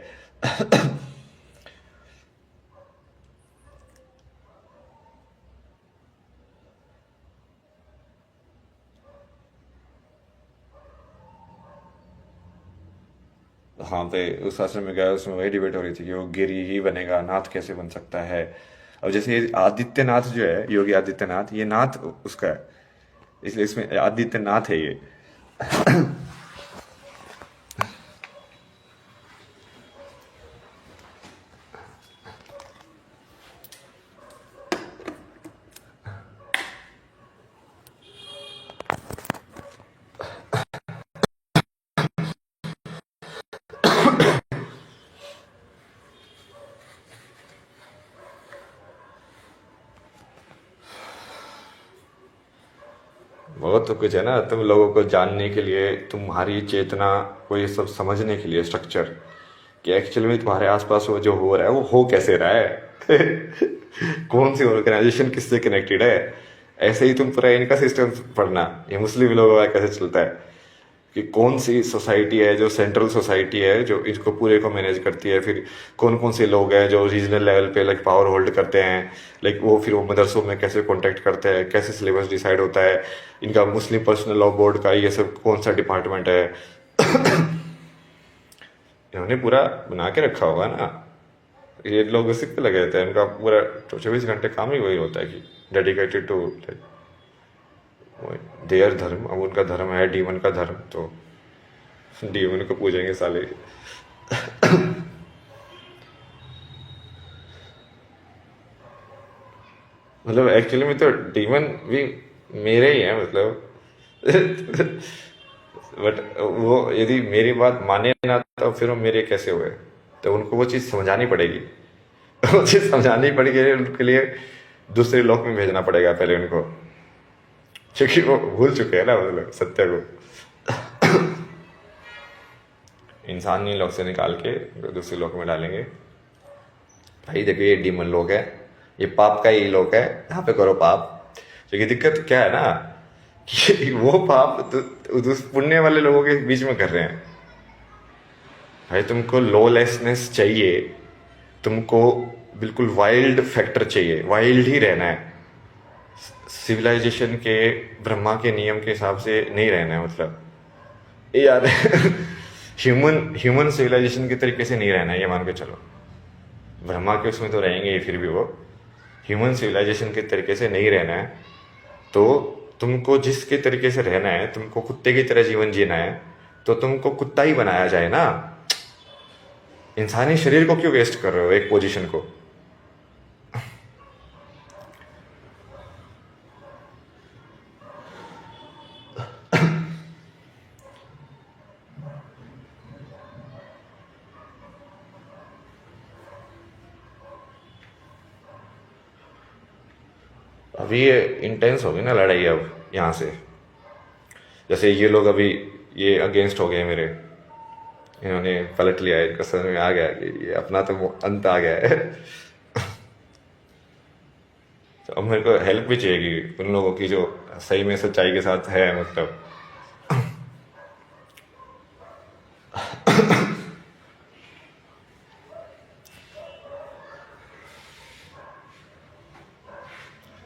हाँ पे उस आश्रम में गया, उसमें वही डिबेट हो रही थी कि वो गिरी ही बनेगा, नाथ कैसे बन सकता है। अब जैसे ये आदित्यनाथ जो है, योगी आदित्यनाथ, ये नाथ उसका है, इसलिए इसमें आदित्यनाथ है ये। वो तो कुछ है ना, तुम लोगों को जानने के लिए, तुम्हारी चेतना को ये सब समझने के लिए स्ट्रक्चर, कि एक्चुअली में तुम्हारे आसपास वो जो हो रहा है वो हो कैसे रहा है। कौन सी ऑर्गेनाइजेशन किससे कनेक्टेड है। ऐसे ही तुम पूरा इनका सिस्टम पढ़ना, ये मुस्लिम लोगों का कैसे चलता है, कि कौन सी सोसाइटी है जो सेंट्रल सोसाइटी है जो इसको पूरे को मैनेज करती है, फिर कौन कौन से लोग हैं जो रीजनल लेवल पे लाइक पावर होल्ड करते हैं, लाइक वो फिर वो मदरसों में कैसे कांटेक्ट करते हैं, कैसे सिलेबस डिसाइड होता है, इनका मुस्लिम पर्सनल लॉ बोर्ड का ये सब कौन सा डिपार्टमेंट है। इन्होंने पूरा बना के रखा होगा ना। ये लोग उसी पे लगे रहते हैं, इनका पूरा 24 घंटे काम ही वही होता है कि डेडिकेटेड टू देयर धर्म। अब उनका धर्म है डीमन का धर्म, तो डीमन को पूजेंगे साले। मतलब एक्चुअली में तो डीमन भी मेरे ही है, मतलब। बट वो यदि मेरी बात माने ना तो फिर वो मेरे कैसे हुए, तो उनको वो चीज़ समझानी पड़ेगी। वो चीज़ समझानी पड़ेगी उनके लिए। दूसरे लोक में भेजना पड़ेगा पहले उनको, क्योंकि वो भूल चुके हैं ना मतलब सत्य को। इंसानी लोक से निकाल के दूसरे लोक में डालेंगे। भाई देखो ये डीमन लोक है, ये पाप का ही लोक है, यहाँ पे करो पाप। क्योंकि दिक्कत क्या है ना कि वो पाप तो पुण्य वाले लोगों के बीच में कर रहे हैं। भाई तुमको लॉलेसनेस चाहिए, तुमको बिल्कुल वाइल्ड फैक्टर चाहिए, वाइल्ड ही रहना है, सिविलाइजेशन के ब्रह्मा के नियम के हिसाब से नहीं रहना है। मतलब यार ह्यूमन सिविलाइजेशन के तरीके से नहीं रहना है, ये मान के चलो। ब्रह्मा के उसमें तो रहेंगे ही, फिर भी वो ह्यूमन सिविलाइजेशन के तरीके से नहीं रहना है। तो तुमको जिसके तरीके से रहना है, तुमको कुत्ते की तरह जीवन जीना है, तो तुमको कुत्ता ही बनाया जाए ना। इंसानी शरीर को क्यों वेस्ट कर रहे हो एक पोजीशन को। अभी ये इंटेंस होगी ना लड़ाई अब यहाँ से। जैसे ये लोग अभी ये अगेंस्ट हो गए मेरे, इन्होंने पलट लिया, इनका समझ में आ गया कि ये अपना तो अंत आ गया है। तो अब मेरे को हेल्प भी चाहिए उन लोगों की जो सही में सच्चाई के साथ है। मतलब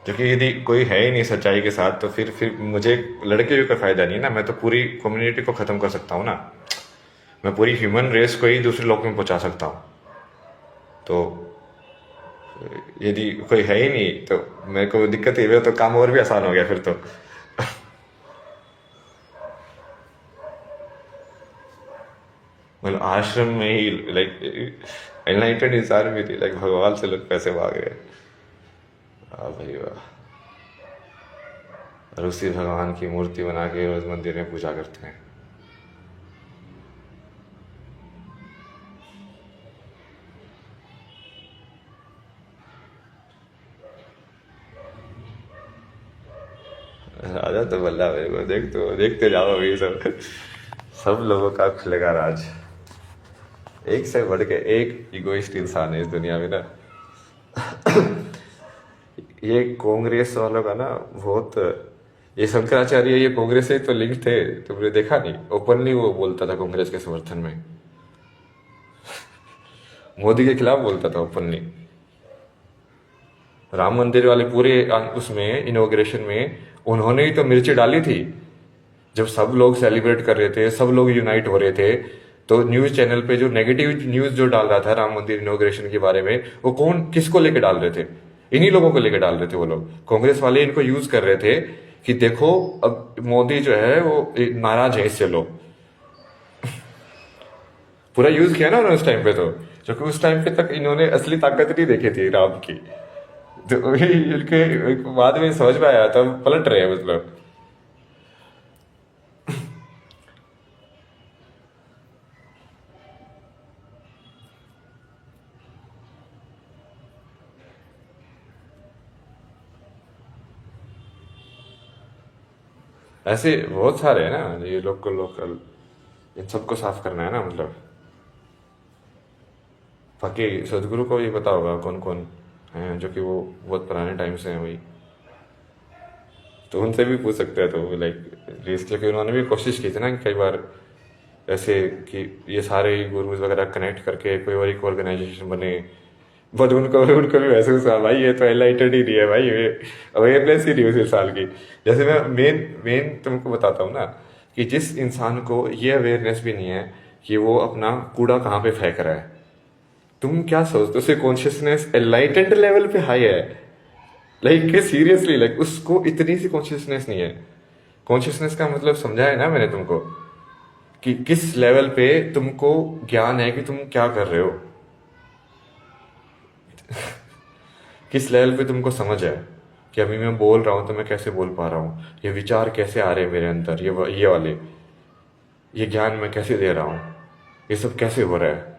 क्योंकि यदि कोई है ही नहीं सच्चाई के साथ, तो फिर मुझे लड़के भी कोई फायदा नहीं है ना। मैं तो पूरी कम्युनिटी को खत्म कर सकता हूँ ना, मैं पूरी ह्यूमन रेस को ही दूसरे लोक में पहुंचा सकता हूँ। तो यदि कोई है ही नहीं तो मेरे को दिक्कत ही है, तो काम और भी आसान हो गया फिर तो। मतलब आश्रम में ही लाइक एनलाइटेड इंसान भी थी, लाइक भगवान से लोग पैसे मांग गए। वाह भाई वाह। और उसी भगवान की मूर्ति बना के रोज मंदिर में पूजा करते हैं। राजा तो बल्ला मेरे को, देखते जाओ अभी सब लोगों का खुलेगा राज। एक से बढ़ के एक इगोइस्ट इंसान है इस दुनिया में ना। ये कांग्रेस वालों का ना बहुत, ये शंकराचार्य ये कांग्रेस से तो लिंक थे, तुमने देखा नहीं? ओपनली वो बोलता था कांग्रेस के समर्थन में, मोदी के खिलाफ बोलता था ओपनली। राम मंदिर वाले पूरे उसमें इनॉग्रेशन में उन्होंने ही तो मिर्ची डाली थी। जब सब लोग सेलिब्रेट कर रहे थे, सब लोग यूनाइट हो रहे थे, तो न्यूज चैनल पे जो नेगेटिव न्यूज जो डाल रहा था राम मंदिर इनॉग्रेशन के बारे में, वो कौन किसको लेके डाल रहे थे? इन्हीं लोगों को लेके डाल रहे थे वो लोग। कांग्रेस वाले इनको यूज कर रहे थे कि देखो अब मोदी जो है वो नाराज है इससे लोग। पूरा यूज किया ना उन्होंने उस टाइम पे, तो क्योंकि उस टाइम पे तक इन्होंने असली ताकत नहीं देखी थी राम की। तो वही इनके बाद में समझ में आया, तब पलट रहे हैं मतलब। ऐसे बहुत सारे हैं ना ये लोकल लोकल, इन सबको साफ करना है ना मतलब। बाकी सदगुरु को ये पता होगा कौन कौन हैं, जो कि वो बहुत पुराने टाइम से हैं वही, तो उनसे भी पूछ सकते हैं। तो लाइक इसलिए उन्होंने भी कोशिश की थी ना कि कई बार ऐसे कि ये सारे गुरुज वगैरह कनेक्ट करके कोई और एक ऑर्गेनाइजेशन बने, बट उनको उनको भी महसूस हुआ भाई ये तो एनलाइटेड ही नहीं है भाई, ये अवेयरनेस ही नहीं उस इंसान की। जैसे मैं मेन मेन तुमको बताता हूँ ना कि जिस इंसान को ये अवेयरनेस भी नहीं है कि वो अपना कूड़ा कहाँ पे फेंक रहा है, तुम क्या सोचते हो? उसे कॉन्शियसनेस एनलाइटेड लेवल पे हाई है, लाइक सीरियसली, लाइक उसको इतनी सी कॉन्शियसनेस नहीं है। कॉन्शियसनेस का मतलब समझा है ना मैंने तुमको, कि किस लेवल पे तुमको ज्ञान है कि तुम क्या कर रहे हो, किस लेवल पे तुमको समझ है कि अभी मैं बोल रहा हूं तो मैं कैसे बोल पा रहा हूँ, ये विचार कैसे आ रहे हैं मेरे अंदर, ये वाले, ये ज्ञान मैं कैसे दे रहा हूँ, ये सब कैसे हो रहा है,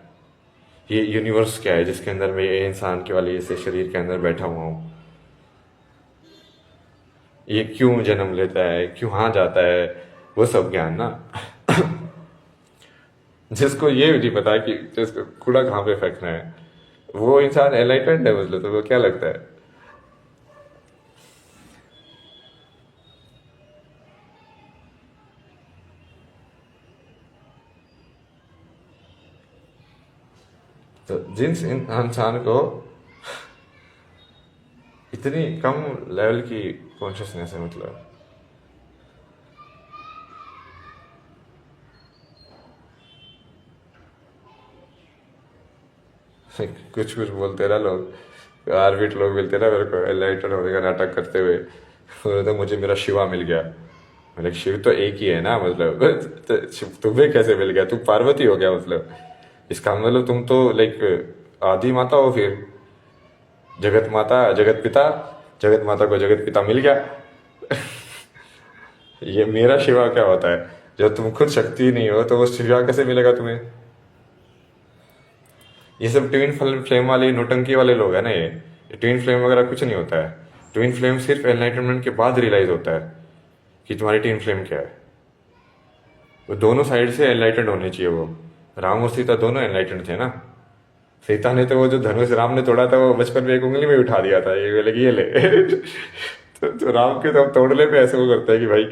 ये यूनिवर्स क्या है जिसके अंदर मैं ये इंसान के वाले इस शरीर के अंदर बैठा हुआ हूँ। ये क्यों जन्म लेता है, क्यों हाँ जाता है, वो सब ज्ञान ना। जिसको ये नहीं पता कि जिसको कूड़ा कहाँ पे फेंकना है, वो इंसान एनलाइटेंड है, मतलब तो वो क्या लगता है। तो जिस इंसान को इतनी कम लेवल की कॉन्शियसनेस है, मतलब कुछ कुछ बोलते ना लोग, आर्बिट लोग मिलते ना मेरे को एनलाइटन होने का नाटक करते हुए, बोले तो मुझे मेरा शिवा मिल गया। मतलब शिव तो एक ही है ना, मतलब तो शिव तुम्हें कैसे मिल गया, तुम पार्वती हो गया मतलब। इसका मतलब तुम तो लाइक आदि माता हो फिर, जगत माता जगत पिता, जगत माता को जगत पिता मिल गया। ये मेरा शिवा क्या होता है, जब तुम खुद शक्ति नहीं हो तो वो शिवा कैसे मिलेगा तुम्हें। ये सब ट्विन फ्लेम वाले नोटंकी वाले लोग हैं ना, ये ट्विन फ्लेम वगैरह कुछ नहीं होता है। ट्विन फ्लेम सिर्फ एनलाइटनमेंट के बाद रियलाइज होता है कि तुम्हारी ट्विन फ्लेम क्या है। वो दोनों साइड से एनलाइटेंड होने चाहिए। वो राम और सीता दोनों एनलाइटेंड थे ना। सीता ने तो वो जो धनुष राम ने तोड़ा था वो बचपन में एक उंगली में उठा दिया था, ये लगी ये ले। तो राम के तो तोड़ने पे ऐसे वो करता है कि भाई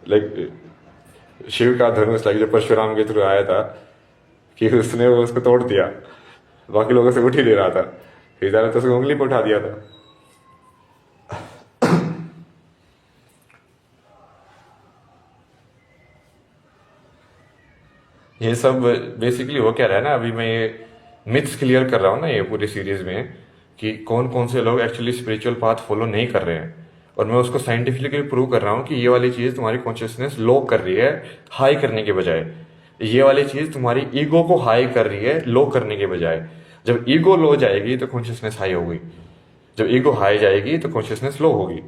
लाइक शिव का धनुष लाइक जो परशुराम के थ्रू आया था कि उसने वो उसको तोड़ दिया, बाकी लोगों से उठ ही नहीं रहा था, सीता ने तो उसको उंगली पे उठा दिया था। ये सब बेसिकली वो क्या रहा है ना, अभी मैं ये मिथ्स क्लियर कर रहा हूँ ना ये पूरी सीरीज में, कि कौन कौन से लोग एक्चुअली स्पिरिचुअल पाथ फॉलो नहीं कर रहे हैं। और मैं उसको साइंटिफिकली प्रूव कर रहा हूँ कि ये वाली चीज़ तुम्हारी कॉन्शियसनेस लो कर रही है हाई करने के बजाय। ये वाली चीज़ तुम्हारी ईगो को हाई कर रही है लो करने के बजाय। जब ईगो लो जाएगी तो कॉन्शियसनेस हाई होगी, जब ईगो हाई जाएगी तो कॉन्शियसनेस लो होगी।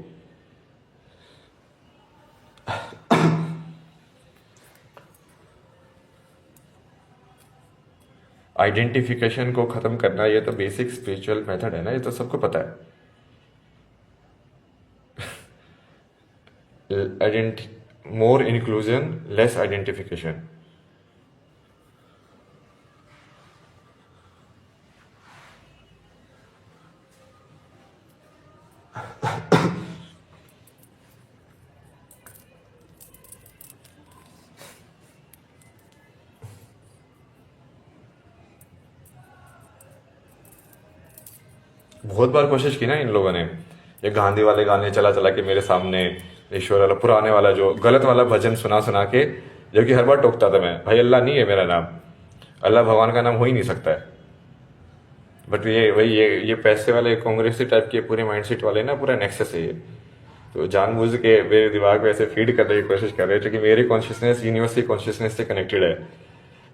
आइडेंटिफिकेशन को खत्म करना ये तो बेसिक स्पिरिचुअल मेथड है ना, ये तो सबको पता है। मोर इंक्लूजन लेस आइडेंटिफिकेशन। बहुत बार कोशिश की ना इन लोगों ने, ये गांधी वाले गाने चला चला के मेरे सामने, ईश्वर वाला पुराने वाला जो गलत वाला भजन सुना सुना के, जबकि हर बार टोकता था मैं, भाई अल्लाह नहीं है मेरा नाम, अल्लाह भगवान का नाम हो ही नहीं सकता है। बट ये वही ये पैसे वाले कांग्रेसी टाइप के पूरे माइंडसेट वाले ना, पूरा नेक्सस है ये। तो जानबूझ के मेरे दिमाग में ऐसे फीड करने की कोशिश कर रहे हैं, क्योंकि मेरी कॉन्शियसनेस यूनिवर्स की कॉन्शियसनेस से कनेक्टेड है।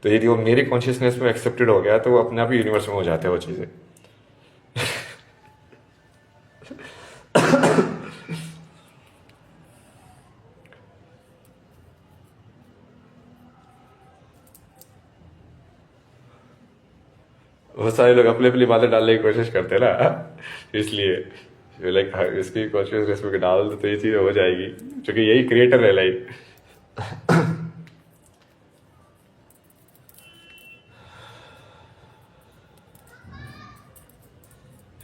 तो यदि वो मेरी कॉन्शियसनेस में एक्सेप्टेड हो गया तो वो अपने आप ही यूनिवर्स में हो जाते हैं वो चीज़ें। बहुत सारे लोग अपनी अपनी बातें डालने की कोशिश करते हैं ना, इसलिए लाइक इसकी कॉन्शियसनेस में डाल दो तो ये चीज़ हो जाएगी, क्योंकि यही क्रिएटर है लाइक।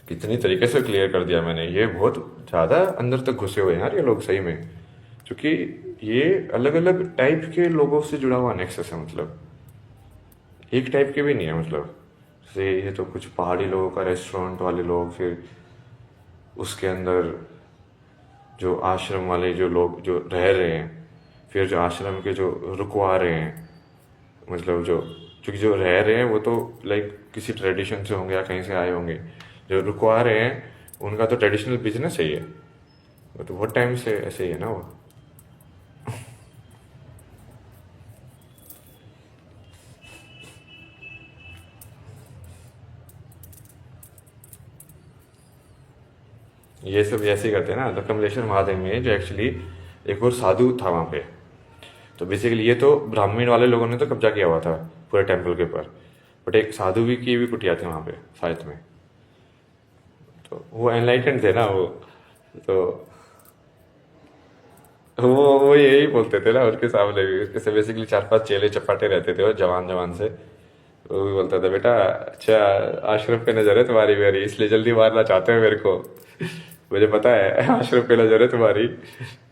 कितनी तरीके से क्लियर कर दिया मैंने, ये बहुत ज़्यादा अंदर तक घुसे हुए हैं यार ये लोग सही में, क्योंकि ये अलग अलग टाइप के लोगों से जुड़ा हुआ नेक्सस है, मतलब एक टाइप के भी नहीं है। मतलब जैसे ये तो कुछ पहाड़ी लोगों का रेस्टोरेंट वाले लोग, फिर उसके अंदर जो आश्रम वाले जो लोग जो रह रहे हैं, फिर जो आश्रम के जो रुकवा रहे हैं, मतलब जो क्योंकि जो रह रहे हैं वो तो लाइक किसी ट्रेडिशन से होंगे या कहीं से आए होंगे, जो रुकवा रहे हैं उनका तो ट्रेडिशनल बिजनेस है ये, वो तो बहुत टाइम से ऐसे ही है ना वो। ये सब ऐसे ही करते हैं ना। तो कमलेश्वर महादेव में जो एक्चुअली एक और साधु था वहाँ पे, तो बेसिकली ये तो ब्राह्मण वाले लोगों ने तो कब्जा किया हुआ था पूरे टेम्पल के ऊपर, बट एक साधु भी की भी कुटिया थी वहाँ पे साथ में। तो वो एनलाइटेंड थे ना वो, तो वो यही बोलते थे ना उनके सामने भी, उसके बेसिकली चार पांच चेले चपाटे रहते थे वो जवान जवान से। वो भी बोलता था, बेटा अच्छा आशरफ पे नजर है तुम्हारी मेरी, इसलिए जल्दी मारना चाहते हो मेरे को। मुझे पता है आशरफ पे नजर है तुम्हारी,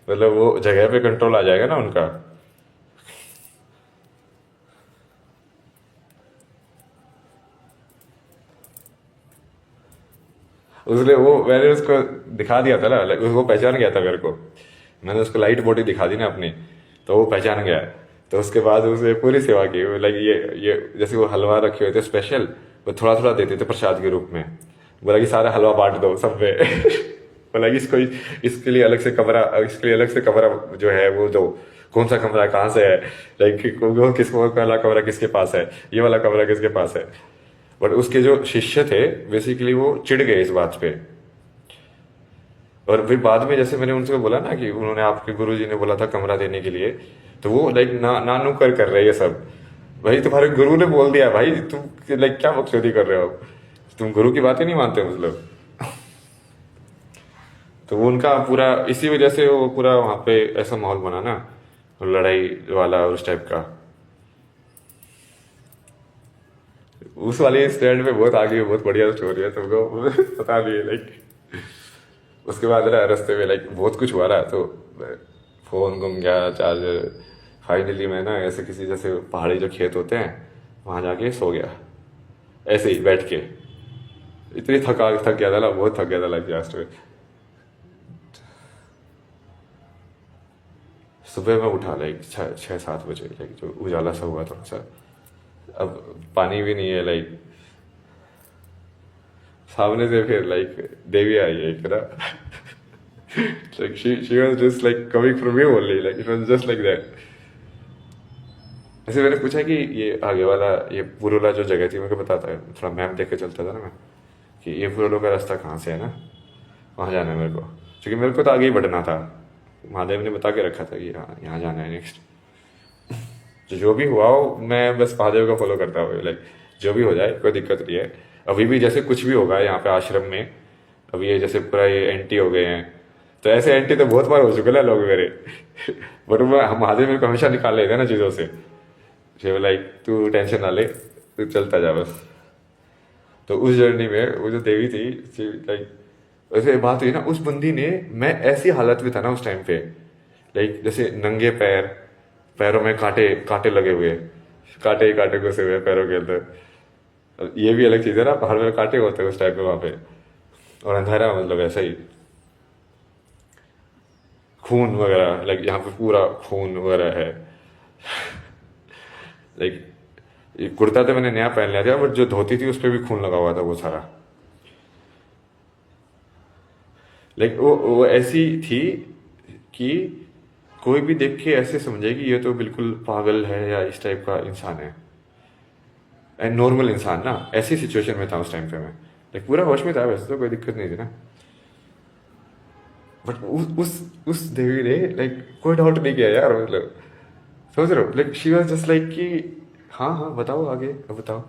मतलब वो जगह पे कंट्रोल आ जाएगा ना उनका। उसने वो मैंने उसको दिखा दिया था ना, like, वो पहचान गया था मेरे को। मैंने उसको लाइट बॉडी दिखा दी ना अपनी, तो वो पहचान गया। तो उसके बाद उसे पूरी सेवा की, लाइक ये जैसे वो हलवा रखे हुए थे स्पेशल, वो थोड़ा थोड़ा देते थे प्रसाद के रूप में। बोला कि सारा हलवा बांट दो सब में। बोला कि इसको इसके लिए अलग से कमरा, इसके लिए अलग से कमरा जो है वो दो। कौन सा कमरा कहाँ से है, लाइक वो किसको वाला कमरा किसके पास है, ये वाला कमरा किसके पास है। बट उसके जो शिष्य थे बेसिकली वो चिढ़ गए इस बात पे। और फिर बाद में जैसे मैंने उनसे बोला ना कि उन्होंने आपके गुरुजी ने बोला था कमरा देने के लिए, तो वो लाइक नानू कर रहे हैं ये सब। भाई तुम्हारे गुरु ने बोल दिया भाई, तुम लाइक क्या बकचोदी कर रहे हो, तुम गुरु की बात ही नहीं मानते मतलब। तो वो उनका पूरा इसी वजह से वो पूरा वहां पे ऐसा माहौल बना ना, लड़ाई वाला उस टाइप का। उस वाले इंसिडेंट में बहुत आगे बहुत बढ़िया स्टोरी है तुमको पता नहीं है लाइक। उसके बाद ना रास्ते में लाइक बहुत कुछ हुआ रहा, तो फोन गुम गया, चार्जर। फाइनली मैं ना ऐसे किसी जैसे पहाड़ी जो खेत होते हैं वहां जाके सो गया, ऐसे ही बैठ के। इतनी थक गया था ना, बहुत थक गया था लाइक लास्ट में। सुबह में उठा लाइक 6-7 बजे, लाइक जो उजाला सा हुआ थोड़ा सा। अब पानी भी नहीं है लाइक, सामने से फिर लाइक देवी आई है एक ना। like she was just like coming from me only, like it was just like that। ऐसे मैंने पूछा कि ये आगे वाला ये पुरोला जो जगह थी, मेरे को बताता है, थोड़ा मैप देख के चलता था ना मैं, कि ये पुरोलो का रास्ता कहाँ से है ना, वहाँ जाना है मेरे को। क्योंकि मेरे को तो आगे ही बढ़ना था, महादेव ने बता के रखा था कि हाँ यहाँ जाना है नेक्स्ट। जो भी हुआ हो मैं बस महादेव का फॉलो करता हूँ, लाइक जो भी हो जाए कोई दिक्कत नहीं है। अभी भी जैसे कुछ भी होगा यहाँ पे आश्रम में, अभी ये जैसे पूरा ये एंटी हो गए हैं, तो ऐसे एंटी तो बहुत बार हो चुके ना लोग मेरे। बट महादेव मेरे को हमेशा निकाल लेते हैं ना चीज़ों से। लाइक तू टेंशन ना ले, तू चलता जा बस। तो उस जर्नी में वो जो देवी थी, लाइक वैसे बात हुई ना, उस बंदी ने, मैं ऐसी हालत में था ना उस टाइम पे, लाइक जैसे नंगे पैर, पैरों में कांटे कांटे लगे हुए, कांटे ही कांटे घुसे हुए पैरों के अंदर। ये भी अलग चीज है ना, पहाड़ में कांटे होते हैं उस टाइप में वहां पे, और अंधेरा मतलब ऐसा ही, खून वगैरह, लाइक यहाँ पे पूरा खून वगैरह है। लाइक ये कुर्ता तो मैंने नया पहन लिया था, बट जो धोती थी उस पर भी खून लगा हुआ था वो सारा। लाइक वो ऐसी थी कि कोई भी देख के ऐसे समझे कि ये तो बिल्कुल पागल है या इस टाइप का इंसान है, एंड नॉर्मल इंसान ना। ऐसी सिचुएशन में था उस टाइम पे मैं, लाइक पूरा होश में था, वैसे तो कोई दिक्कत नहीं थी ना। बट उस देवी ने लाइक कोई डाउट नहीं किया यार, मतलब समझ रहे हो, like she was just like कि हाँ हाँ बताओ आगे, अब बताओ।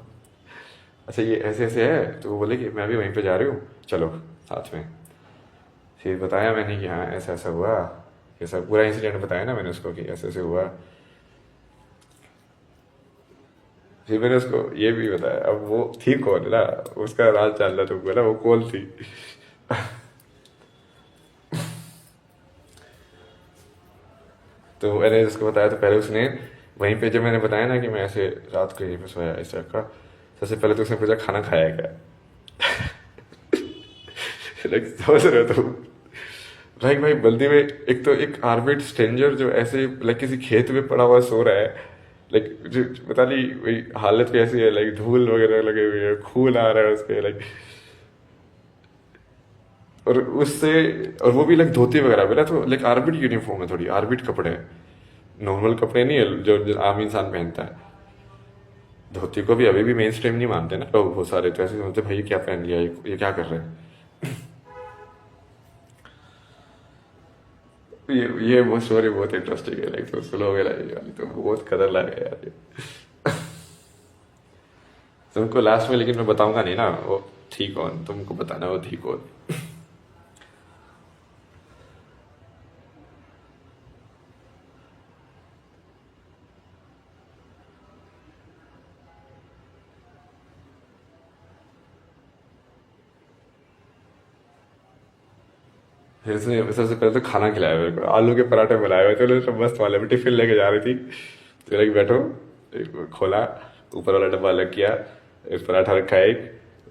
अच्छा ये ऐसे ऐसे है, तो वो बोले कि मैं भी वहीं पे जा रही हूँ, चलो साथ में। फिर बताया मैंने कि हाँ ऐसा ऐसा हुआ, ये सब पूरा इंसिडेंट बताया ना मैंने उसको कि ऐसे ऐसे हुआ। फिर मैंने उसको ये भी बताया, अब वो थी कौन ना, उसका राज जानना तुमको ना, वो कौन थी। तो मैंने उसको बताया, तो पहले उसने वहीं पे, जब मैंने बताया ना कि मैं ऐसे रात को यहीं पे सोया इस टाइप का, सबसे पहले तो उसने पूछा खाना खाया है क्या। लाइक समझ रहे हो तुम, लाइक भाई बल्दी में एक तो एक आर्बिट स्ट्रेंजर जो ऐसे लाइक किसी खेत में पड़ा हुआ सो रहा है, लाइक जो पता नहीं वही हालत भी ऐसी है, लाइक धूल वगैरह लगे हुए है, खून आ रहा है उसके लाइक। और उससे, और वो भी लाइक धोती वगैरह भी ना, तो लाइक आर्बिट यूनिफॉर्म है, थोड़ी आर्बिट कपड़े हैं, नॉर्मल कपड़े नहीं है जो आम इंसान पहनता है। धोती को भी अभी भी मेन स्ट्रीम नहीं मानते ना लोग, बहुत सारे तो ऐसे सोचते भाई ये क्या पहन लिया, ये क्या कर रहे हैं। ये वो स्टोरी बहुत इंटरेस्टिंग है, लाइक तो सुनोगे ना ये वाली, तो बहुत खतरनाक है यार ये। तुमको लास्ट में लेकिन मैं बताऊंगा नहीं ना वो थी कौन, तुमको बताना वो थी कौन। फिर उसने सबसे पहले तो खाना खिलाया मेरे को, आलू के पराठे बनाए हुए थे तो मस्त वाले में, टिफिन लेके जा रही थी तो लाइक बैठो, एक खोला, ऊपर वाला डब्बा अलग किया, एक पराठा रखा एक,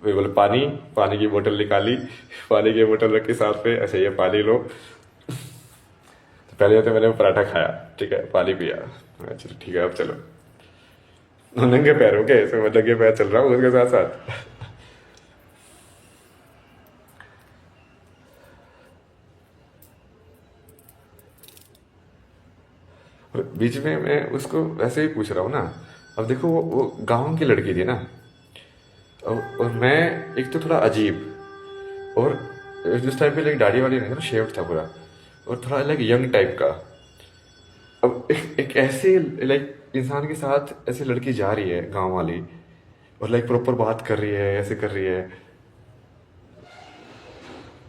फिर बोले पानी, पानी की बोतल निकाली, पानी की बोतल रखी साथ में, अच्छा ये पानी लो। तो पहले तो मैंने वो पराठा खाया, ठीक है, पानी पिया, चलो ठीक है अब चलो, नंगे पैर हो गए, ऐसे मैं नंगे पैर चल रहा हूँ उसके साथ साथ। और बीच में मैं उसको वैसे ही पूछ रहा हूँ ना, अब देखो वो गांव की लड़की थी ना, और मैं एक तो थोड़ा अजीब, और जिस टाइप पे लाइक दाढ़ी वाड़ी नहीं था, शेव था पूरा, और थोड़ा लाइक यंग टाइप का। अब एक ऐसे लाइक इंसान के साथ ऐसे लड़की जा रही है गांव वाली, और लाइक प्रॉपर बात कर रही है, ऐसे कर रही है,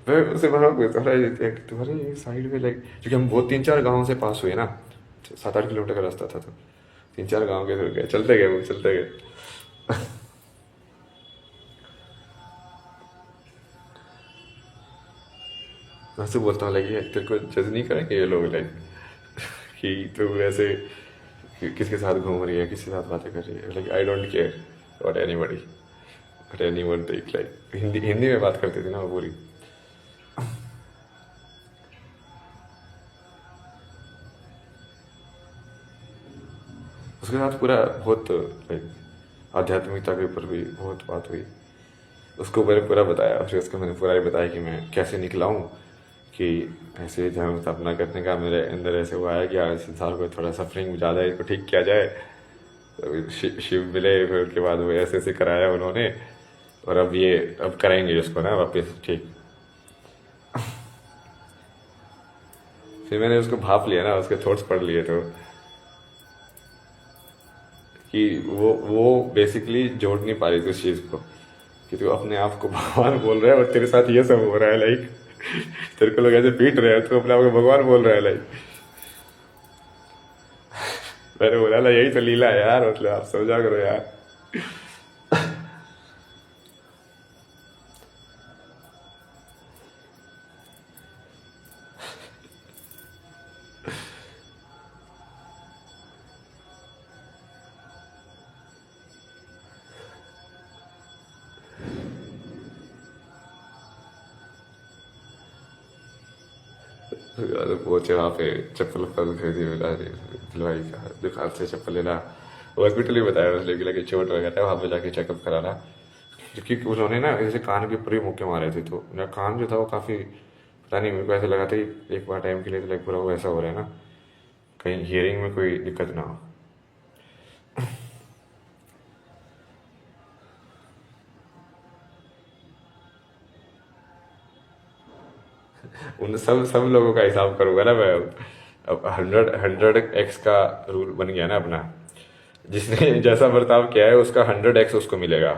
मैं उससे बड़ा तुम्हारे साइड में लाइक, क्योंकि हम वो 3-4 गाँव से पास हुए ना, 7-8 किलोमीटर का रास्ता था, तो 3-4 गाँव के थ्रू गए, चलते गए वो चलते गए। मैं उससे बोलता हूँ लाइक ये तेरे को जज नहीं करेंगे ये लोग, लाइक कि तू ऐसे किसके साथ घूम रही है, किसके साथ बातें कर रही है, like I don't care what anybody, but anyone take, like Hindi Hindi में बात करती थी ना वो पूरी। उसके साथ पूरा बहुत लाइक आध्यात्मिकता के ऊपर भी बहुत बात हुई, उसको मैंने पूरा बताया, फिर उसको मैंने पूरा ही बताया कि मैं कैसे निकला हूँ, कि ऐसे धर्म स्थापना करने का मेरे अंदर ऐसे हुआ है कि आज संसार को थोड़ा सफरिंग ज़्यादा है, इसको ठीक किया जाए। तो शिव मिले, फिर उसके बाद वो ऐसे ऐसे कराया उन्होंने, और अब ये अब कराएंगे इसको ना वापस ठीक। फिर मैंने उसको भाप लिया ना, उसके थॉट्स पढ़ लिए, तो कि वो बेसिकली जोड़ नहीं पा रही थी उस चीज़ को, कि तू अपने आप को भगवान बोल रहा है और तेरे साथ ये सब हो रहा है, लाइक तेरे को लोग ऐसे पीट रहे हैं, तू अपने आप को भगवान बोल रहा है, लाइक। मैंने बोला ना यही तो लीला है यार, मतलब आप समझा करो यार। यार पहुंचे वहाँ पे, चप्पल वप्पल खरीदी, मिला दिलवाई का दुकान से चप्पल लेना, हॉस्पिटल ही बताया उसने कि लगे चोट वगैरह वहाँ पे जाके चेकअप कराना, क्योंकि उन्होंने ना ऐसे कान के ऊपर ही मुक्के मारे थे, तो मेरा कान जो था वो काफ़ी, पता नहीं, मेरे को ऐसा लगा था कि एक बार टाइम के लिए तो लाइक पूरा वो ऐसा हो रहा है ना, कहीं हियरिंग में कोई दिक्कत ना हो। उन सब सब लोगों का हिसाब करूंगा ना मैं अब 100x का रूल बन गया ना अपना, जिसने जैसा बर्ताव किया है उसका 100x उसको मिलेगा।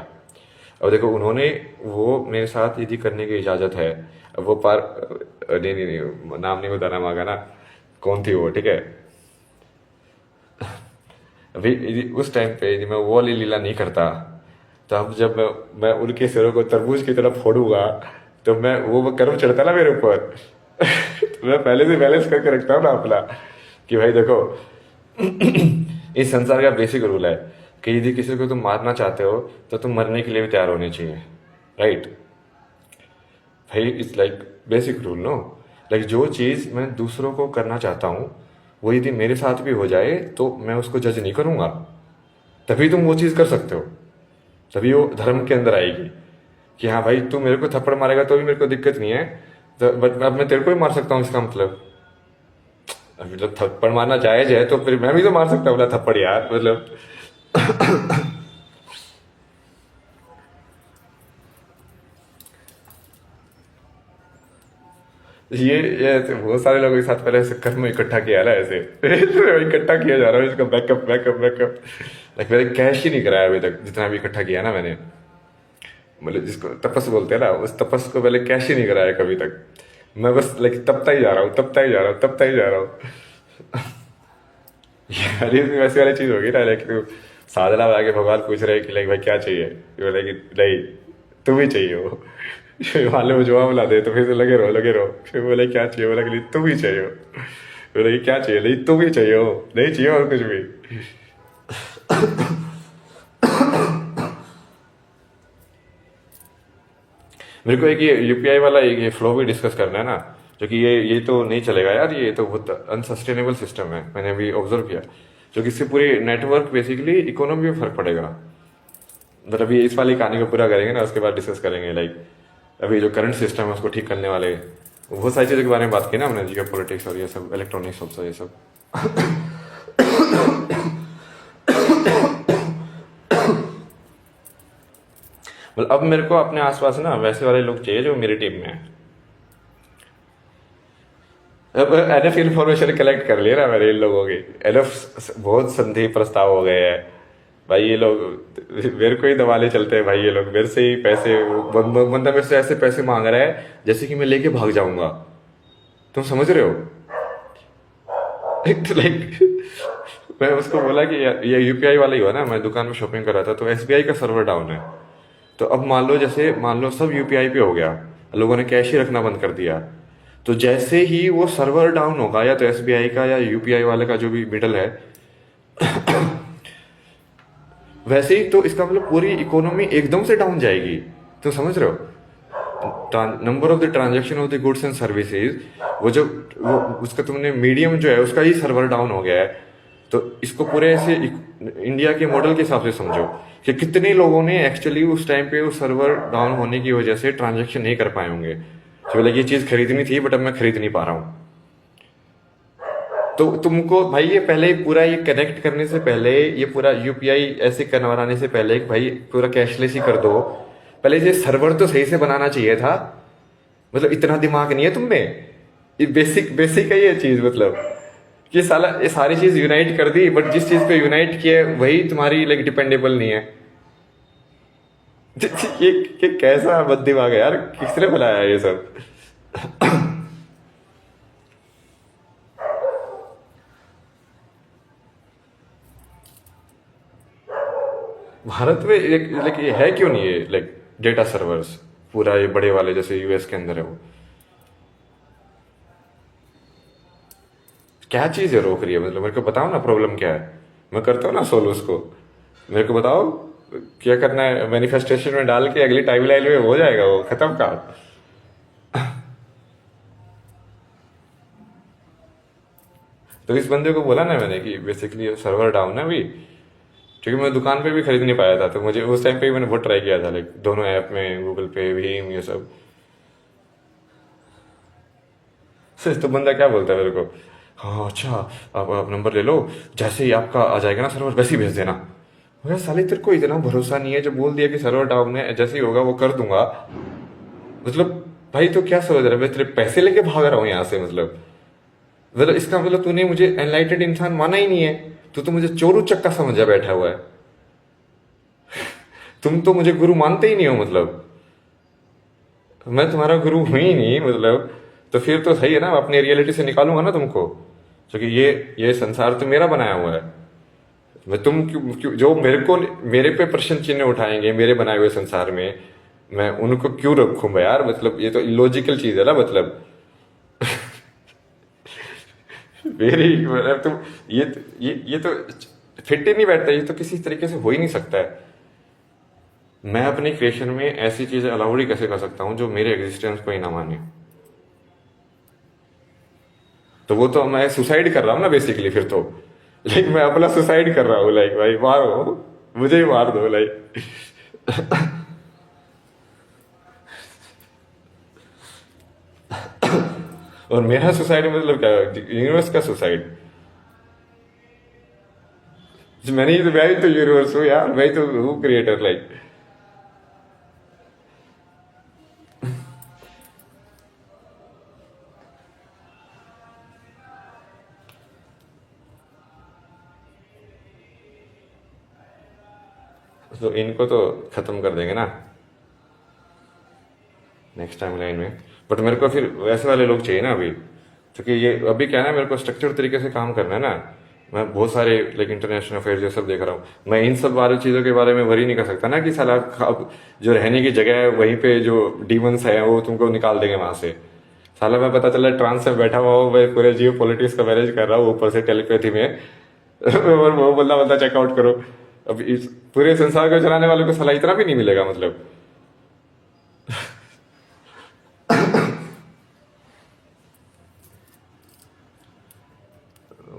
अब देखो उन्होंने वो मेरे साथ यदि करने की इजाज़त है, अब वो पार, नहीं नहीं नहीं नाम नहीं बताना मांगा ना, कौन थी वो, ठीक है। अभी उस टाइम पे यदि मैं वो वाली लीला नहीं करता, तो अब जब मैं उनके सिरों को तरबूज की तरफ फोड़ूंगा, तो मैं वो कर्म चढ़ता ना मेरे ऊपर। तो मैं पहले से बैलेंस करके रखता हूँ ना अपना, कि भाई देखो इस संसार का बेसिक रूल है कि यदि किसी को तुम मारना चाहते हो तो तुम मरने के लिए भी तैयार होने चाहिए, राइट भाई, it's like basic rule no. Like जो चीज़ मैं दूसरों को करना चाहता हूँ वो यदि मेरे साथ भी हो जाए तो मैं उसको जज नहीं करूँगा, तभी तुम वो चीज़ कर सकते हो, तभी वो धर्म के अंदर आएगी, कि हाँ भाई तू मेरे को थप्पड़ मारेगा तो भी मेरे को दिक्कत नहीं है, तो बट अब मैं तेरे को ही मार सकता हूँ, इसका मतलब अभी जब थप्पड़ मारना जायज है तो फिर मैं भी तो मार सकता हूँ ना थप्पड़ यार, मतलब। ये ऐसे बहुत सारे लोगों के साथ पहले ऐसे कर्म इकट्ठा किया ना, ऐसे इकट्ठा किया जा रहा है इसका बैकअप बैकअप बैकअप, लाइक मैंने कैश ही नहीं कराया अभी तक, जितना भी इकट्ठा किया ना मैंने, मतलब जिसको तपस बोलते हैं ना, उस तपस को पहले कैश ही नहीं कराया कभी तक, मैं बस लाइक तपता ही जा रहा हूँ, तपता ही जा रहा हूँ, तपता ही जा रहा हूँ। यार ये वैसी वाली चीज होगी ना, लाइक तू साधना में आके भगवान पूछ रहे हैं कि लाइक भाई क्या चाहिए, बोले कि नहीं तुम ही चाहिए हो, फिर वाले वो जवाब ला दे तो फिर से लगे रहो। फिर बोले क्या चाहिए, बोला कि तुम ही चाहिए हो। बोले कि क्या चाहिए, नहीं तुम ही चाहिए हो, नहीं चाहिए और कुछ भी। मेरे को एक ये यूपीआई वाला एक ये फ्लो भी डिस्कस करना है ना, जो कि ये तो नहीं चलेगा यार, ये तो बहुत अनसस्टेनेबल सिस्टम है, मैंने अभी ऑब्जर्व किया। जो कि इससे पूरी नेटवर्क बेसिकली इकोनॉमी में फर्क पड़ेगा। मतलब अभी इस वाली कहानी को पूरा करेंगे ना, उसके बाद डिस्कस करेंगे लाइक अभी जो करंट सिस्टम है उसको ठीक करने वाले बहुत सारी चीज़ों के बारे में बात की ना हमने, जियो पॉलिटिक्स और ये सब, इलेक्ट्रॉनिक्स सब ये सब। मतलब अब मेरे को अपने आसपास ना वैसे वाले लोग चाहिए जो मेरी टीम में है। अब एनएफ इन्फॉर्मेशन कलेक्ट कर लिया ना मैंने इन लोगों की, एनएफ बहुत संधि प्रस्ताव हो गए हैं भाई। ये लोग मेरे को ही दबाले चलते हैं भाई, ये लोग मेरे से ही पैसे, बंदा मेरे से ऐसे पैसे मांग रहा है जैसे कि मैं लेके भाग जाऊंगा। तुम समझ रहे हो? लाइक मैं उसको बोला कि ये यूपीआई वाला ही हुआ ना, मैं दुकान में शॉपिंग कर रहा था तो एसबीआई का सर्वर डाउन है। तो अब मान लो सब यूपीआई पे हो गया, लोगों ने कैश ही रखना बंद कर दिया। तो जैसे ही वो सर्वर डाउन होगा, या तो एसबीआई का या यूपीआई वाले का जो भी मिडल है, वैसे ही तो इसका मतलब पूरी इकोनॉमी एकदम से डाउन जाएगी। तो समझ रहे हो? Number of the transaction of the goods and services, वो उसका तुमने मीडियम जो है उसका ही सर्वर डाउन हो गया है। तो इसको पूरे ऐसे इंडिया के मॉडल के हिसाब से समझो कि कितने लोगों ने एक्चुअली उस टाइम पे उस सर्वर डाउन होने की वजह से ट्रांजेक्शन नहीं कर पाए होंगे। तो बोले ये चीज़ खरीदनी थी बट अब मैं खरीद नहीं पा रहा हूँ। तो तुमको भाई ये पहले पूरा ये कनेक्ट करने से पहले, ये पूरा यूपीआई ऐसे करवाने से पहले भाई पूरा कैशलेस ही कर दो। पहले ये सर्वर तो सही से बनाना चाहिए था। मतलब इतना दिमाग नहीं है तुम में? ये बेसिक बेसिक है ये चीज। मतलब कि साला ये सारी चीज यूनाइट कर दी, बट जिस चीज पे यूनाइट किया है वही तुम्हारी लाइक डिपेंडेबल नहीं है। ये कैसा बद दिमाग है यार, किसने बनाया ये सब? भारत में लाइक ये है क्यों नहीं है लाइक डेटा सर्वर्स पूरा ये बड़े वाले जैसे यूएस के अंदर है वो? क्या चीज है रोक रही है? मतलब मेरे को बताओ ना प्रॉब्लम क्या है, मैं करता हूँ ना सोल्व उसको। मेरे को बताओ क्या करना है, मैनिफेस्टेशन में डाल के अगली टाइमलाइन में हो जाएगा वो खत्म का। तो इस बंदे को बोला ना मैंने कि बेसिकली सर्वर डाउन है अभी, क्योंकि मैं दुकान पे भी खरीद नहीं पाया था। तो मुझे उस टाइम पे ही मैंने बहुत ट्राई किया था लाइक दोनों ऐप में, गूगल पे, भीम, ये सब। तो बंदा क्या बोलता है मेरे को, हाँ अच्छा आप नंबर ले लो, जैसे ही आपका आ जाएगा ना सर्वर वैसे ही भेज देना। मगर साले तेरे को इतना भरोसा नहीं है, जो बोल दिया कि सर्वर डाउन है जैसे ही होगा वो कर दूंगा। मतलब भाई तो क्या समझ रहा है, मैं तेरे पैसे लेके भाग रहा हूँ यहाँ से? मतलब इसका मतलब तूने मुझे एनलाइटेड इंसान माना ही नहीं है, तू तो मुझे चोरू चक्का समझा बैठा हुआ है। तुम तो मुझे गुरु मानते ही नहीं हो। मतलब मैं तुम्हारा गुरु हूं ही नहीं। मतलब तो फिर तो सही है ना, मैं अपनी रियलिटी से निकालूंगा ना तुमको, क्योंकि ये संसार तो मेरा बनाया हुआ है। मैं तुम जो मेरे पे प्रश्न चिन्ह उठाएंगे मेरे बनाए हुए संसार में, मैं उनको क्यों रखूं मैं यार? मतलब ये तो इलॉजिकल चीज है ना। मतलब मतलब तुम ये तो फिट ही नहीं बैठता, ये तो किसी तरीके से हो ही नहीं सकता है। मैं अपनी क्रिएशन में ऐसी चीजें अलाउड ही कैसे कर सकता हूँ जो मेरे एग्जिस्टेंस को ही ना माने? तो वो तो मैं सुसाइड कर रहा हूँ ना बेसिकली फिर तो। लाइक मैं अपना सुसाइड कर रहा हूँ, लाइक भाई मारो, मुझे ही मार दो लाइक। और मेरा सुसाइड मतलब क्या, यूनिवर्स का सुसाइड? मैं ही तो यूनिवर्स हूँ यार, मैं ही तो हूँ क्रिएटर लाइक। तो इनको तो खत्म कर देंगे ना नेक्स्ट टाइम लाइन में। बट मेरे को फिर वैसे वाले लोग चाहिए ना अभी, क्योंकि ये अभी क्या है ना, मेरे को स्ट्रक्चर तरीके से काम करना है ना। मैं बहुत सारे लाइक इंटरनेशनल अफेयर्स ये सब देख रहा हूँ। मैं इन सब वाली चीज़ों के बारे में वरी नहीं कर सकता ना कि साला अब जो रहने की जगह है वहीं पे जो डीमंस है वो तुमको निकाल देंगे वहां से। साला मैं पता चला ट्रांस में बैठा हुआ हूँ, मैं पूरे जियो पॉलिटिक्स का मैनेज कर रहा हूँ ऊपर से टेलीपैथी में और वो बंदा बंदा चेकआउट करो। अब इस पूरे संसार को चलाने वालों को साला इतना भी नहीं मिलेगा मतलब।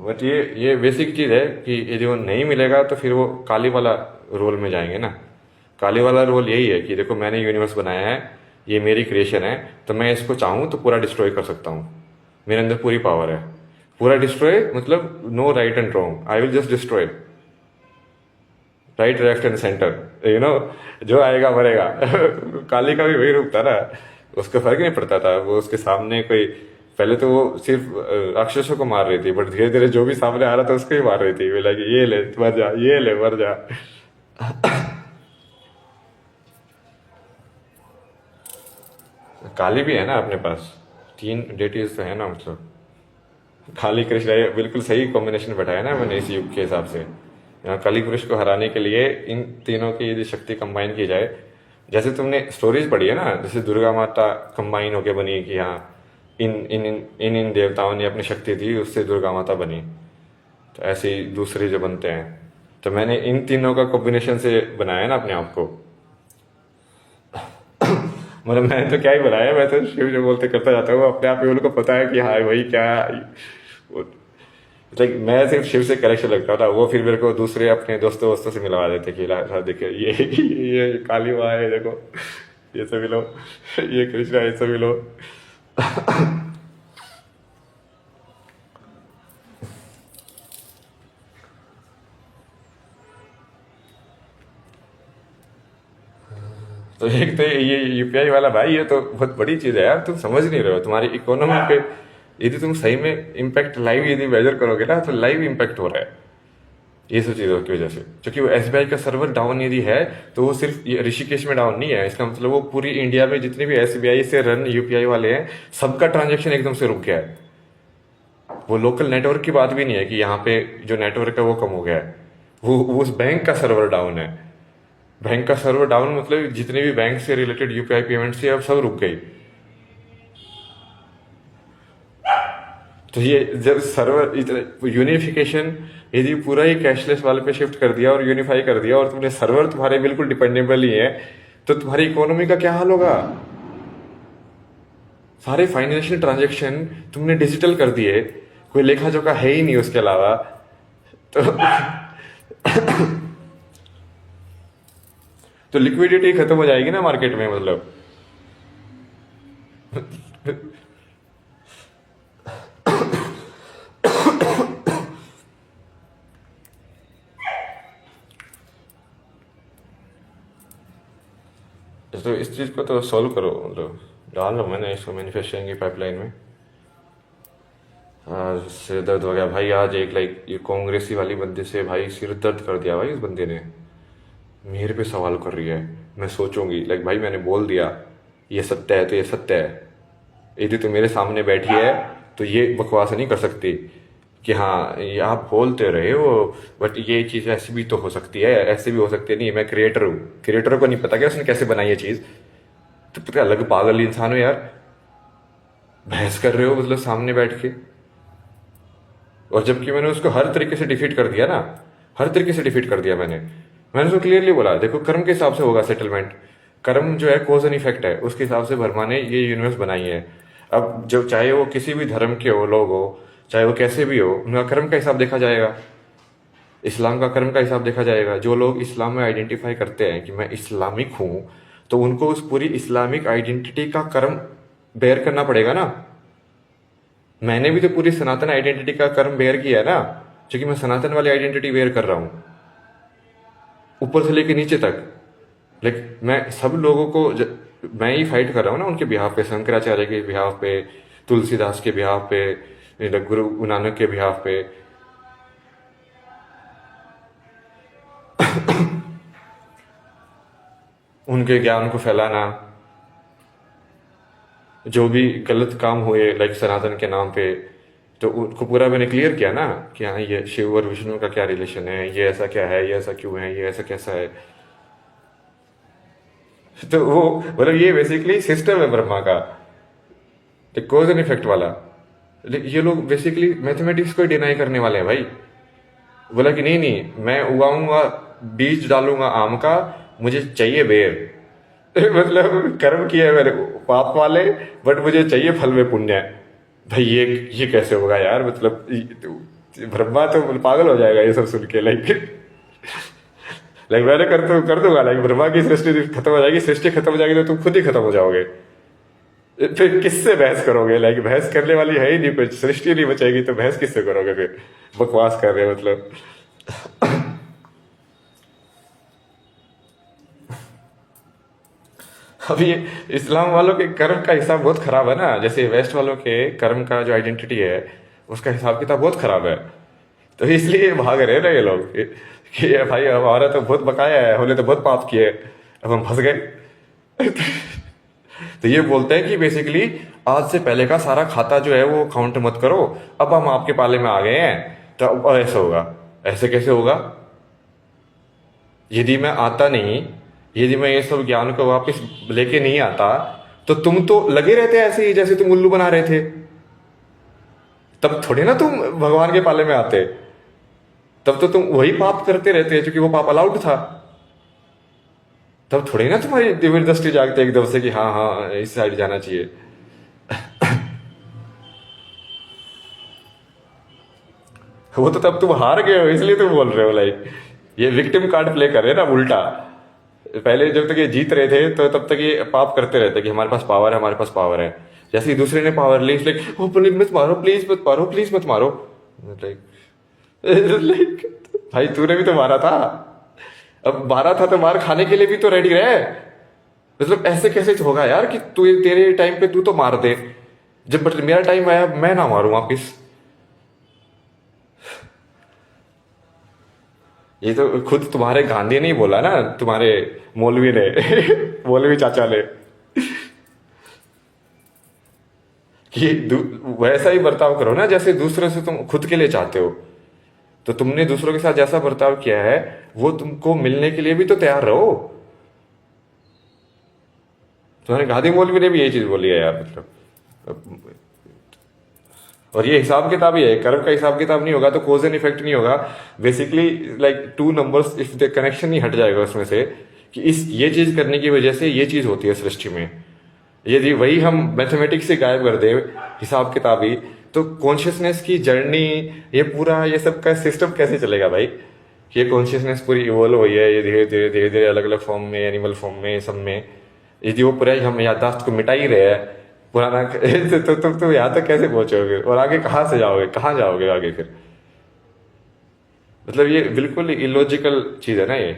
बट ये बेसिक चीज़ है कि ये जो नहीं मिलेगा तो फिर वो काली वाला रोल में जाएंगे ना। काली वाला रोल यही है कि देखो मैंने यूनिवर्स बनाया है, ये मेरी क्रिएशन है, तो मैं इसको चाहूँ तो पूरा डिस्ट्रॉय कर सकता हूँ। मेरे अंदर पूरी पावर है। पूरा डिस्ट्रॉय मतलब no right and wrong, I will just destroy. Right left and centre, you know, जो आएगा मरेगा। काली का भी वही रूप था ना, उसको फर्क नहीं पड़ता था। वो उसके सामने कोई, पहले तो वो सिर्फ राक्षसों को मार रही थी, बट धीरे धीरे जो भी सामने आ रहा था उसको ही मार रही थी। बोला कि ये ले मर जा, ये ले मर जा। काली भी है ना अपने पास, तीन डेटीज तो है ना मतलब। काली कृष्ण, ये बिल्कुल सही कॉम्बिनेशन बैठाया ना मैंने इस युग के हिसाब से। यहाँ काली पुरुष को हराने के लिए इन तीनों की यदि शक्ति कंबाइन की जाए, जैसे तुमने स्टोरीज पढ़ी है ना, जैसे दुर्गा माता कंबाइन होके बनी कि हाँ इन इन इन इन इन देवताओं ने अपनी शक्ति दी, उससे दुर्गा माता बनी। तो ऐसे ही दूसरे जो बनते हैं, तो मैंने इन तीनों का कॉम्बिनेशन से बनाया ना अपने आप को। मतलब मैंने तो क्या ही बनाया, मैं तो शिव जो बोलते करता जाता हूँ अपने आप ही। उनको पता है कि हाँ वही क्या, लाइक मैं सिर्फ शिव से कनेक्शन लगता था, वो फिर मेरे को दूसरे अपने दोस्तों वोस्तों से मिलवा देते कि देखिए ये काली माँ है, देखो ये सब मिलो, ये कृष्णा, ये सब मिलो। तो एक तो ये यूपीआई वाला भाई, ये तो बहुत बड़ी चीज है यार, तुम समझ नहीं रहे हो। तुम्हारी इकोनॉमी पे यदि तुम सही में इम्पैक्ट लाइव यदि मेजर करोगे ना, तो लाइव इम्पैक्ट हो रहा है ये सब चीज़ों की वजह से। क्योंकि वो एसबीआई का सर्वर डाउन यदि है तो वो सिर्फ ये ऋषिकेश में डाउन नहीं है, इसका मतलब वो पूरी इंडिया में जितने भी एसबीआई से रन यूपीआई वाले हैं सबका ट्रांजेक्शन एकदम से रुक गया है। वो लोकल नेटवर्क की बात भी नहीं है कि यहाँ पे जो नेटवर्क है वो कम हो गया है, वो उस बैंक का सर्वर डाउन है। बैंक का सर्वर डाउन मतलब जितने भी बैंक से रिलेटेड यूपीआई पेमेंट से अब सब रुक गई। तो ये जब सर्वर इतना यूनिफिकेशन यदि पूरा ही कैशलेस वाले पे शिफ्ट कर दिया और यूनिफाई कर दिया, और तुमने सर्वर तुम्हारे बिल्कुल डिपेंडेबल ही है, तो तुम्हारी इकोनॉमी का क्या हाल होगा। सारे फाइनेंशियल ट्रांजेक्शन तुमने डिजिटल कर दिए, कोई लेखा जोखा है ही नहीं उसके अलावा। तो तो लिक्विडिटी खत्म हो जाएगी ना मार्केट में मतलब। तो इस चीज़ को तो सॉल्व करो, मतलब डाल लो मैंने इसको मैन्युफैक्चरिंग की पाइपलाइन में। सिर दर्द हो गया भाई आज, एक लाइक ये कांग्रेसी वाली बंदे से भाई सिर दर्द कर दिया भाई। इस बंदे ने मेरे पे सवाल कर रही है, मैं सोचूंगी लाइक भाई मैंने बोल दिया ये सत्य है तो ये सत्य है। यदि तो मेरे सामने बैठी है तो ये बकवास नहीं कर सकती कि हाँ ये आप बोलते रहे हो बट ये चीज़ ऐसी भी तो हो सकती है, ऐसे भी हो सकती है। नहीं, मैं क्रिएटर हूँ, क्रिएटर को नहीं पता क्या उसने कैसे बनाई ये चीज़। तो पता अलग पागल इंसान हो यार, बहस कर रहे हो मतलब सामने बैठ के। और जबकि मैंने उसको हर तरीके से डिफीट कर दिया ना, हर तरीके से डिफीट कर दिया मैंने उसको क्लियरली बोला देखो कर्म के हिसाब से होगा सेटलमेंट। कर्म जो है कॉज एंड इफेक्ट है, उसके हिसाब से वर्मा ने ये यूनिवर्स बनाई है। अब जो चाहे वो किसी भी धर्म के हो लोग हो, चाहे वो कैसे भी हो, उनका कर्म का हिसाब देखा जाएगा। इस्लाम का कर्म का हिसाब देखा जाएगा। जो लोग इस्लाम में आइडेंटिफाई करते हैं कि मैं इस्लामिक हूं, तो उनको उस पूरी इस्लामिक आइडेंटिटी का कर्म बेयर करना पड़ेगा ना। मैंने भी तो पूरी सनातन आइडेंटिटी का कर्म बेयर किया है ना, क्योंकि मैं सनातन वाली आइडेंटिटी बेयर कर रहा हूं ऊपर से लेके नीचे तक। लाइक मैं सब लोगों को मैं ही फाइट कर रहा हूँ ना उनके बिहाफ पे, शंकराचार्य के बिहाफ पे, तुलसीदास के बिहाफ पे, गुरु नानक के बिहाफ पे। उनके ज्ञान को फैलाना, जो भी गलत काम हुए लाइक सनातन के नाम पे, तो उनको पूरा मैंने क्लियर किया ना कि हाँ ये शिव और विष्णु का क्या रिलेशन है, ये ऐसा क्या है, ये ऐसा क्यों है, ये ऐसा कैसा है। तो वो मतलब ये बेसिकली सिस्टम है ब्रह्मा का, कॉज एंड इफेक्ट वाला। ये लोग बेसिकली मैथमेटिक्स को डिनाई करने वाले हैं भाई। बोला कि नहीं नहीं, मैं उगाऊंगा, बीज डालूंगा आम का, मुझे चाहिए बेर। मतलब कर्म किया है मैंने पाप वाले, बट मुझे चाहिए फल में पुण्य। भाई ये कैसे होगा यार, मतलब ब्रह्मा तो पागल हो जाएगा ये सब सुन के। लाइक मैंने कर दूंगा, लाइक ब्रह्मा की सृष्टि खत्म हो जाएगी, सृष्टि खत्म हो जाएगी तो तुम खुद ही खत्म हो जाओगे। फिर किससे बहस करोगे, लाइक बहस करने वाली है ही नहीं, कुछ सृष्टि नहीं बचेगी तो बहस किससे करोगे फिर। बकवास कर रहे हो मतलब। अभी ये इस्लाम वालों के कर्म का हिसाब बहुत खराब है ना, जैसे वेस्ट वालों के कर्म का जो आइडेंटिटी है उसका हिसाब किताब बहुत खराब है। तो इसलिए भाग रहे हैं ना ये लोग कि भाई हमारा तो बहुत बकाया है, हमने तो बहुत पाप किए, अब हम फंस गए। तो ये बोलते हैं कि बेसिकली आज से पहले का सारा खाता जो है वो काउंट मत करो, अब हम आपके पाले में आ गए हैं तो अब ऐसा होगा। ऐसे कैसे होगा, यदि मैं आता नहीं, यदि मैं ये सब ज्ञान को वापस लेके नहीं आता तो तुम तो लगे रहते ऐसे ही जैसे तुम उल्लू बना रहे थे। तब थोड़ी ना तुम भगवान के पाले में आते, तब तो तुम वही पाप करते रहते क्योंकि वो पाप अलाउड था। तब थोड़ी ना तुम्हारी दिव्य दृष्टि जागती एकदम से कि हाँ हाँ इस साइड जाना चाहिए। वो तो तब तुम हार गए हो इसलिए तुम बोल रहे हो, लाइक ये विक्टिम कार्ड प्ले कर रहे हैं ना उल्टा। पहले जब तक ये जीत रहे थे तो तब तक ये पाप करते रहते कि हमारे पास पावर है, हमारे पास पावर है। जैसे ही दूसरे ने पावर ली, लाइक ओ प्लीज मत मारो, प्लीज मत मारो, प्लीज मत मारो। लाइक भाई तूने भी तो मारा था, अब मारा था तो मार खाने के लिए भी तो रेडी रहे। मतलब ऐसे कैसे होगा यार कि तू तेरे टाइम पे तू तो मार दे, जब बट मेरा टाइम आया मैं ना मारूं वापिस। ये तो खुद तुम्हारे गांधी ने ही बोला ना, तुम्हारे मौलवी ने मौलवी चाचा ने कि वैसा ही बर्ताव करो ना जैसे दूसरों से तुम खुद के लिए चाहते हो। तो तुमने दूसरों के साथ जैसा बर्ताव किया है वो तुमको मिलने के लिए भी तो तैयार रहो। तुम्हारे गांधी मौलवी ने भी यही चीज बोली है यार, मतलब। और ये हिसाब किताब ही है, कर्म का हिसाब किताब नहीं होगा तो कोज एंड इफेक्ट नहीं होगा। Basically like two numbers if the connection ही हट जाएगा उसमें से कि इस ये चीज करने की वजह से ये चीज होती है सृष्टि में। यदि वही हम मैथमेटिक्स से गायब कर दे हिसाब किताब ही, तो कॉन्शियसनेस की जर्नी, ये पूरा ये सब का सिस्टम कैसे चलेगा भाई। ये कॉन्शियसनेस पूरी इवॉल्व हुई है, ये धीरे धीरे अलग अलग फॉर्म में, एनिमल फॉर्म में, सब में। यदि वो पूरा हम याददाश्त को मिटा ही रहे हैं पुराना तो यहाँ तक कैसे पहुंचोगे और आगे कहाँ से जाओगे, कहाँ जाओगे आगे फिर। मतलब ये बिल्कुल इलॉजिकल चीज है ना ये।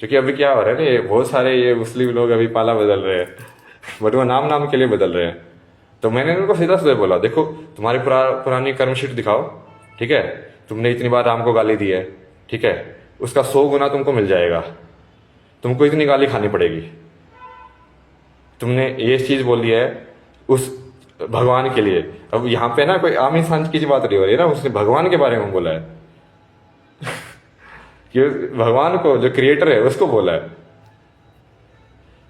क्योंकि अभी क्या हो रहा है ना, ये बहुत सारे ये मुस्लिम लोग अभी पाला बदल रहे हैं, बट वो नाम नाम के लिए बदल रहे हैं। तो मैंने उनको सीधा सीधा बोला, देखो तुम्हारी पुरानी कर्मशीट दिखाओ, ठीक है, तुमने इतनी बार राम को गाली दी है, ठीक है, उसका 100 गुना तुमको मिल जाएगा, तुमको इतनी गाली खानी पड़ेगी। तुमने ये चीज बोली है उस भगवान के लिए। अब यहाँ पे ना कोई आम इंसान की बात नहीं हो रही है ना, उसने भगवान के बारे में बोला है कि भगवान को जो क्रिएटर है उसको बोला है।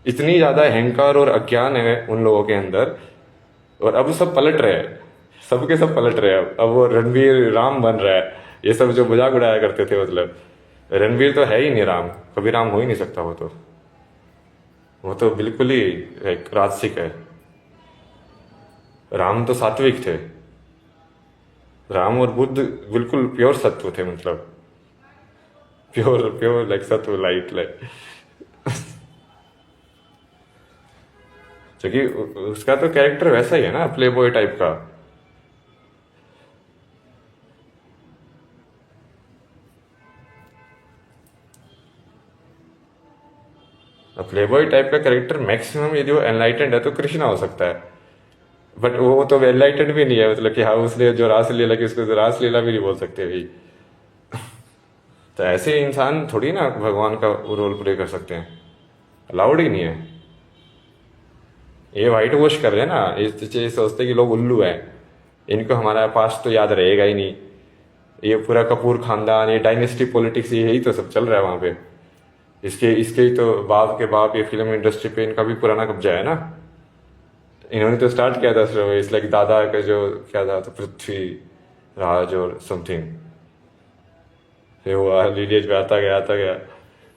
इतनी ज्यादा अहंकार और अज्ञान है उन लोगों के अंदर, और अब सब पलट रहे हैं, सबके सब पलट रहे हैं। अब वो रणवीर राम बन रहा है, ये सब जो मजाक उड़ाया करते थे, मतलब रणवीर तो है ही नहीं राम, कभी राम हो ही नहीं सकता। वो तो बिल्कुल ही एक राजसिक है। राम तो सात्विक थे, राम और बुद्ध बिल्कुल प्योर सत्व थे, मतलब प्योर लाइक सत्व, लाइट लाइक। क्योंकि उसका तो कैरेक्टर वैसा ही है ना, प्ले बॉय टाइप का। प्ले बॉय टाइप का कैरेक्टर मैक्सिमम यदि वो एनलाइटेंड है तो कृष्णा हो सकता है, बट वो तो एनलाइटेंड भी नहीं है। मतलब कि हाँ उसने जो रासलीला की, उसको तो रासलीला भी नहीं बोल सकते भाई। तो ऐसे इंसान थोड़ी ना भगवान का रोल प्ले कर सकते हैं, अलाउड ही नहीं है। ये व्हाइट वॉश कर रहे हैं ना, ये सोचते कि लोग उल्लू हैं, इनको हमारा पास्ट तो याद रहेगा ही नहीं। ये पूरा कपूर खानदान, ये डायनेस्टी पॉलिटिक्स, यही तो सब चल रहा है वहां पे। इसके इसके ही तो बाप के बाप ये फिल्म इंडस्ट्री पे इनका भी पुराना कब्जा है ना। इन्होंने तो स्टार्ट किया था इस लाइक दादा का जो क्या था तो पृथ्वी राज और समथिंग, फिर वो लीडियज पे आता गया।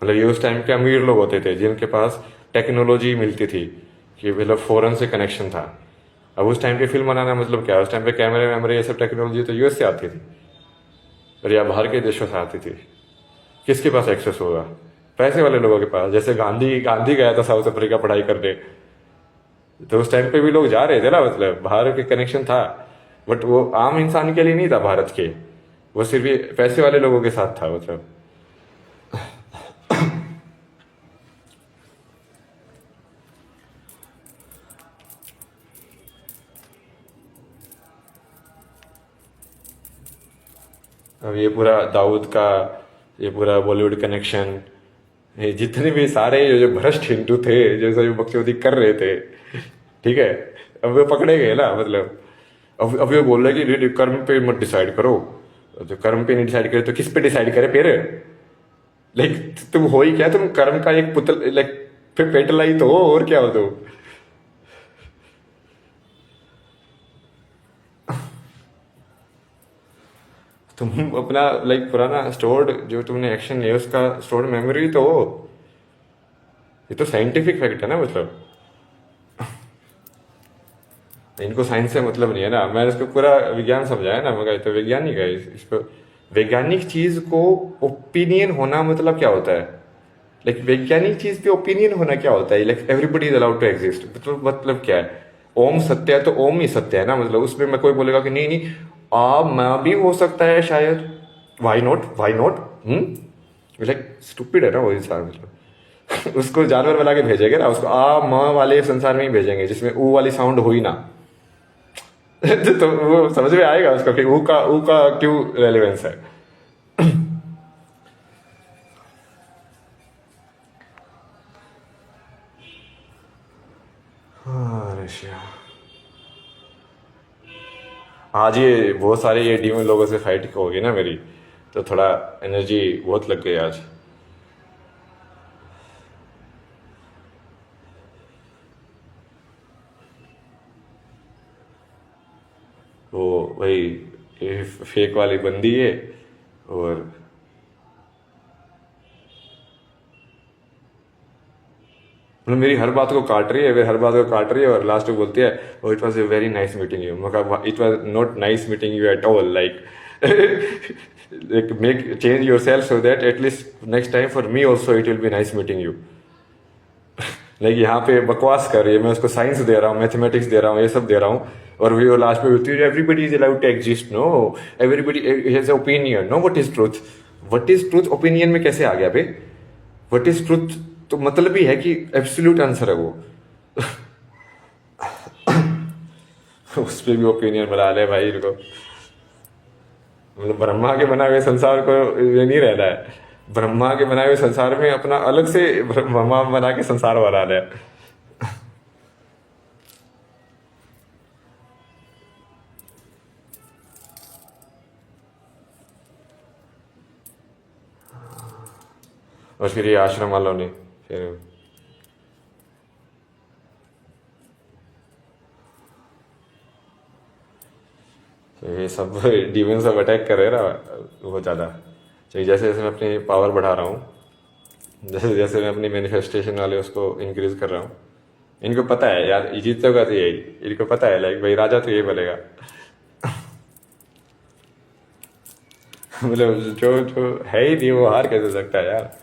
मतलब ये उस टाइम के अमीर लोग होते थे जिनके पास टेक्नोलॉजी मिलती थी, कि मतलब फॉरेन से कनेक्शन था। अब उस टाइम पे फिल्म बनाना मतलब क्या, उस टाइम पे कैमरे वैमरे ये सब टेक्नोलॉजी तो यूएस से आती थी और या बाहर के देशों से आती थी। किसके पास एक्सेस होगा? पैसे वाले लोगों के पास। जैसे गांधी गांधी गया था साउथ अफ्रीका पढ़ाई करने, तो उस टाइम पे भी लोग जा रहे थे ना, मतलब बाहर के कनेक्शन था, बट वो आम इंसान के लिए नहीं था भारत के, वो सिर्फ ये पैसे वाले लोगों के साथ था मतलब। अब ये पूरा दाऊद का, ये पूरा बॉलीवुड कनेक्शन, ये जितने भी सारे जो भ्रष्ट हिंदू थे जो सभी बकचोदी कर रहे थे, ठीक है, अब वो पकड़े गए ना। मतलब अब ये बोल रहे कि कर्म पे मत डिसाइड करो, जो कर्म पे नहीं डिसाइड करे तो किस पे डिसाइड करे फिर? लाइक तुम हो ही क्या, तुम कर्म का एक पुतल, लाइक फिर पेटला ही तो हो, और क्या हो तुम? तुम अपना लाइक पुराना स्टोर्ड जो तुमने एक्शन लिया उसका स्टोर्ड मेमोरी तो हो। ये तो साइंटिफिक फैक्ट है ना मतलब। इनको साइंस से मतलब नहीं है ना, मैंने इसको पूरा विज्ञान समझाया ना, मगर तो वैज्ञानिक है इसको। वैज्ञानिक चीज को ओपिनियन होना मतलब क्या होता है? लाइक वैज्ञानिक चीज पे ओपिनियन होना क्या होता है? Like everybody is allowed to exist, मतलब क्या है? ओम सत्य है तो ओम ही सत्य है ना, मतलब उसमें मैं कोई बोलेगा कि नहीं नहीं मैं भी हो सकता है शायद, why not, why not? Like stupid है ना वो इंसान मतलब। उसको जानवर बना के भेजेंगे ना, उसको म वाले संसार में ही भेजेंगे जिसमें ऊ वाली साउंड हो ही ना। तो वो समझ में आएगा उसको कि ऊ का क्यों रेलेवेंस है। हाँ, रशिया। आज ये बहुत सारे ये डीमन लोगों से फाइट होगी ना मेरी, तो थोड़ा एनर्जी बहुत लग गई आज। वो वही ये फेक वाली बंदी है, और मतलब मेरी हर बात को काट रही है, मेरी हर बात को काट रही है, और लास्ट में बोलती है oh it was a very nice meeting you. मैं it was not nice meeting you at all, like like make change yourself so that at least next time for me also it will be nice meeting you। Like यहाँ पे बकवास कर रही है, मैं उसको साइंस दे रहा हूँ, मैथमेटिक्स दे रहा हूँ, ये सब दे रहा हूँ, और वो लास्ट में बोलती है everybody is allowed to exist, no everybody has opinion, no what is truth? What is truth opinion में कैसे आ गया बे? व्हाट इज ट्रूथ तो मतलब ही है कि एब्सोल्यूट आंसर है वो। उस पर भी ओपिनियन बना ले भाई इनको। मतलब ब्रह्मा के बनाए हुए संसार को ये नहीं रहना है, ब्रह्मा के बनाए हुए संसार में अपना अलग से ब्रह्मा बना के संसार बना ले। और फिर ये आश्रम वालों ने फिर तो ये सब डीमन सब अटैक कर रहे हैं ना बहुत ज़्यादा। तो जैसे जैसे मैं अपनी पावर बढ़ा रहा हूँ, जैसे जैसे मैं अपनी मैनिफेस्टेशन वाले उसको इंक्रीज कर रहा हूँ, इनको पता है यार ये जीतोगा तो यही, इनको पता है लाइक भाई राजा तो यही बनेगा। मतलब जो जो है ही नहीं वो हार कैसे सकता है यार।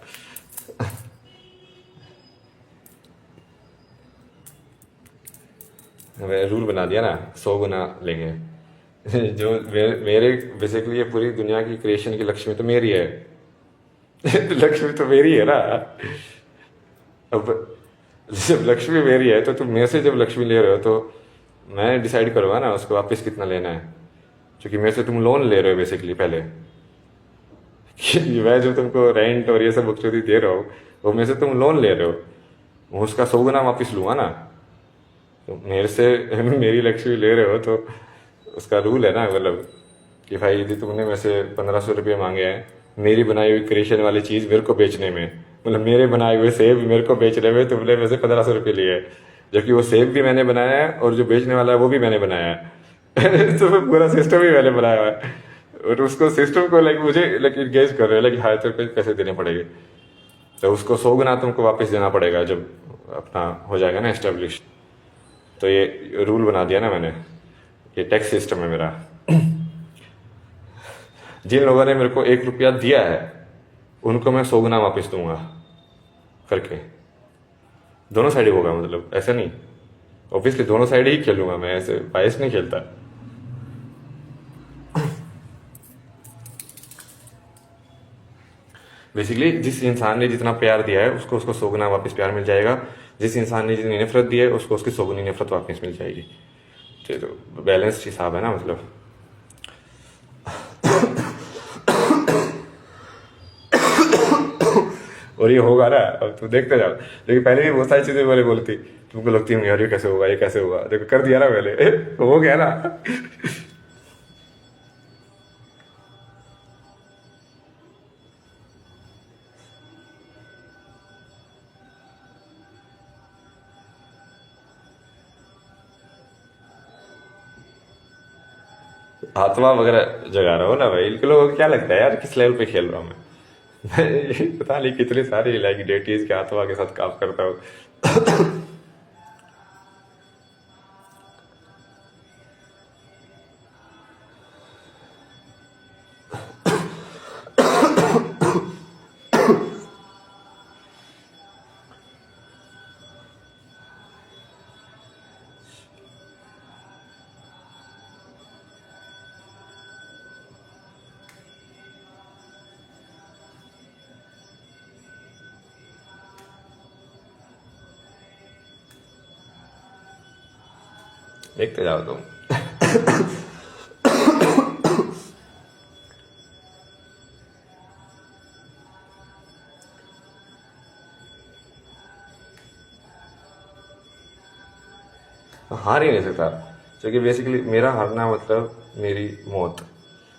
रूल बना दिया ना, 100 गुना लेंगे। जो मेरे बेसिकली ये पूरी दुनिया की क्रिएशन की लक्ष्मी तो मेरी है। लक्ष्मी तो मेरी है ना। अब जब लक्ष्मी मेरी है तो तुम मेरे से जब लक्ष्मी ले रहे हो तो मैं डिसाइड करूँगा ना उसको वापस कितना लेना है, क्योंकि मेरे से तुम लोन ले रहे हो बेसिकली पहले। कि मैं जो तुमको रेंट और ये सब बकचोदी दे रहा हूँ वो मेरे से तुम लोन ले रहे हो, मैं उसका 100 गुना वापस लूँगा ना। तो मेरे से मेरी लक्ष्मी ले रहे हो तो उसका रूल है ना, मतलब कि भाई यदि तुमने मेरे से 1500 रुपये मांगे हैं मेरी बनाई हुई क्रिएशन वाली चीज़ मेरे को बेचने में, मतलब मेरे बनाए हुए सेब मेरे को बेचने में तुमने मेरे से 1500 रुपये लिए हैं, जबकि वो सेब भी मैंने बनाया है और जो बेचने वाला है वो भी मैंने बनाया है तो पूरा सिस्टम ही मैंने बनाया हुआ है, और उसको सिस्टम को लाइक मुझे लाइक इंगेज कर रहे हैं लाइक हाँ तेरे पे पैसे देने पड़ेंगे, तो उसको 100 गुना तुमको वापस देना पड़ेगा जब अपना हो जाएगा ना एस्टेब्लिश। तो ये रूल बना दिया ना मैंने, ये टैक्स सिस्टम है मेरा। जिन लोगों ने मेरे को 1 रुपया दिया है उनको मैं 100 गुना वापस दूंगा करके। दोनों साइड होगा, मतलब ऐसा नहीं, ऑब्वियसली दोनों साइड ही खेलूंगा मैं, ऐसे बायस नहीं खेलता। बेसिकली जिस इंसान ने जितना प्यार दिया है उसको उसको 100 गुना वापस प्यार मिल जाएगा, जिस इंसान ने जितनी नफरत दी है उसको उसकी 100 गुनी नफरत वापस मिल जाएगी। तो बैलेंस्ड हिसाब है ना, मतलब। और ये होगा ना, अब तू देखते जाओ, लेकिन पहले भी बहुत सारी चीजें मैंने बोली थी, तुमको लगती है यार ये कैसे होगा, ये कैसे होगा, देखो कर दिया ना मैंने हो गया ना। आत्मा वगैरह जगा रहा हो ना भाई, इनके लोगों को क्या लगता है यार किस लेवल पे खेल रहा हूँ मैं पता नहीं कितनी सारी लाइक डेटीज के आत्मा के साथ काम करता हूँ। देखते जाओ तुम। हार ही नहीं सकता, क्योंकि बेसिकली मेरा हारना मतलब मेरी मौत,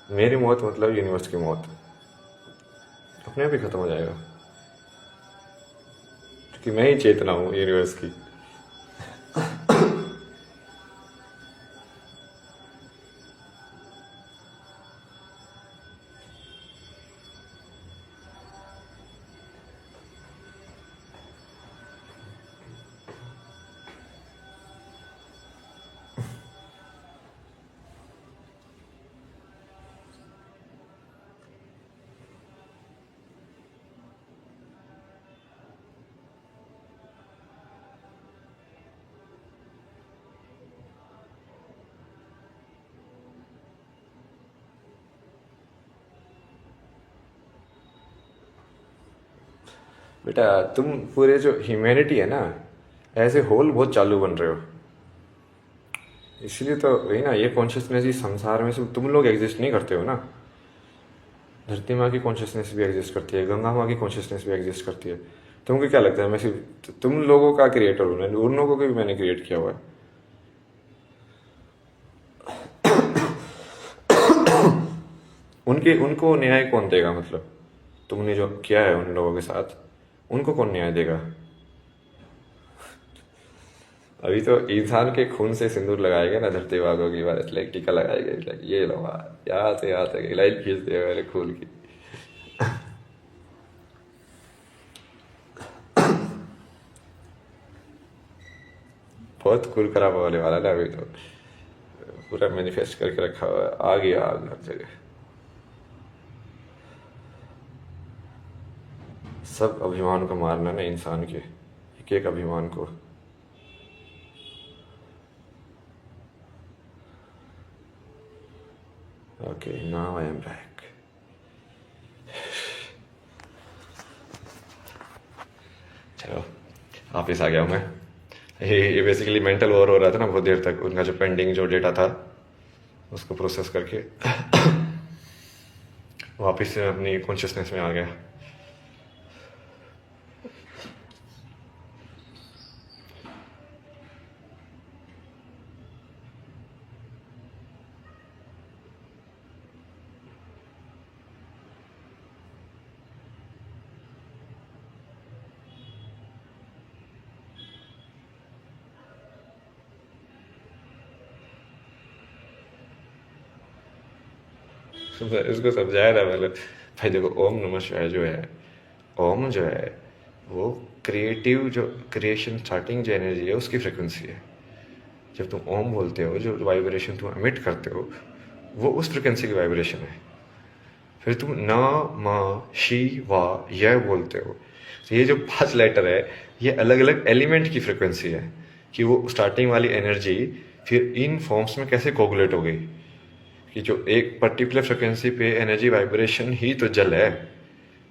मेरी मौत मतलब यूनिवर्स की मौत, अपने आप ही खत्म हो जाएगा, क्योंकि मैं ही चेतना हूँ यूनिवर्स की। बेटा तुम पूरे जो ह्यूमैनिटी है ना, ऐसे होल बहुत चालू बन रहे हो, इसलिए तो वही ना, ये कॉन्शियसनेस इस संसार में सिर्फ तुम लोग एग्जिस्ट नहीं करते हो ना, धरती माँ की कॉन्शियसनेस भी एग्जिस्ट करती है, गंगा माँ की कॉन्शियसनेस भी एग्जिस्ट करती है। तुमको क्या लगता है मैं सिर्फ तुम लोगों का क्रिएटर हूँ? उन लोगों को भी मैंने क्रिएट किया हुआ है। उनके उनको न्याय कौन देगा, मतलब तुमने जो किया है उन लोगों के साथ उनको कौन न्याय देगा? अभी तो इंसान के खून से सिंदूर लगाएगा ना धरती वालों की बात, लाइक टीका लगाएगा, लाइक ये लो यहाँ से लाइन खींच दिया मेरे खून की। बहुत खून खराब होने वाला ना अभी तो, पूरा मैनिफेस्ट करके रखा हुआ है, आ गया आग हर जगह। सब अभिमान को मारना ना इंसान के, एक एक अभिमान को। Okay now I am back. चलो वापिस आ गया हूँ मैं। ये बेसिकली मेंटल ओवर हो रहा था ना बहुत देर तक, उनका जो पेंडिंग जो डेटा था उसको प्रोसेस करके वापस से अपनी कॉन्शियसनेस में आ गया। मैं इसको समझाया था मतलब, भाई देखो ओम नमः शिवाय जो है, ओम जो है वो क्रिएटिव, जो क्रिएशन स्टार्टिंग जो एनर्जी है उसकी फ्रिक्वेंसी है। जब तुम ओम बोलते हो, जो वाइब्रेशन तुम एमिट करते हो वो उस फ्रिक्वेंसी की वाइब्रेशन है। फिर तुम न म शी वा यह बोलते हो, तो ये जो 5 लेटर है ये अलग अलग एलिमेंट की फ्रिक्वेंसी है कि वो स्टार्टिंग वाली एनर्जी फिर इन फॉर्म्स में कैसे कोगुलेट हो गई, कि जो एक पर्टिकुलर फ्रिक्वेंसी पे एनर्जी वाइब्रेशन ही तो जल है,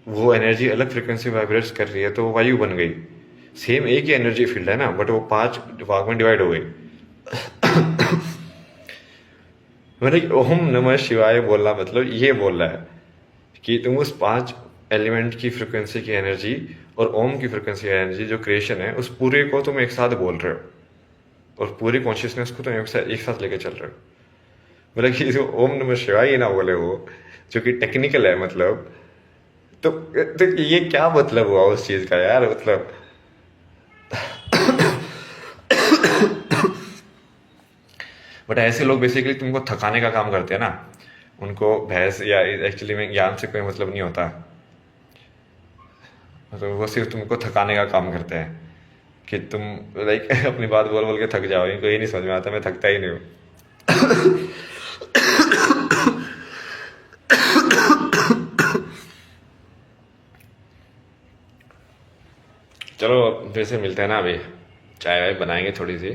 वो एनर्जी अलग फ्रिक्वेंसी वाइब्रेट्स कर रही है तो वो वायु बन गई। सेम एक ही एनर्जी फील्ड है ना, बट वो 5 भाग में डिवाइड हो गई। मतलब ओम नमः शिवाय बोलना मतलब ये बोल रहा है कि तुम उस 5 एलिमेंट की फ्रिक्वेंसी की एनर्जी और ओम की फ्रिक्वेंसी की एनर्जी जो क्रिएशन है उस पूरे को तुम एक साथ बोल रहे हो, और पूरी कॉन्शियसनेस को तुम एक साथ लेके चल रहे हो। मतलब कि जो ओम नमः शिवाय ही ना बोले वो, जो कि टेक्निकल है मतलब, तो ये क्या मतलब हुआ उस चीज का यार, मतलब बट ऐसे लोग बेसिकली तुमको थकाने का काम करते हैं ना, उनको भैंस या एक्चुअली में ज्ञान से कोई मतलब नहीं होता, मतलब वो सिर्फ तुमको थकाने का काम करते हैं कि तुम लाइक अपनी बात बोल बोल के थक जाओ। इनको ये नहीं समझ में आता, मैं थकता ही नहीं हूँ। चलो फिर से मिलते हैं ना, अभी चाय वाय बनाएंगे थोड़ी सी।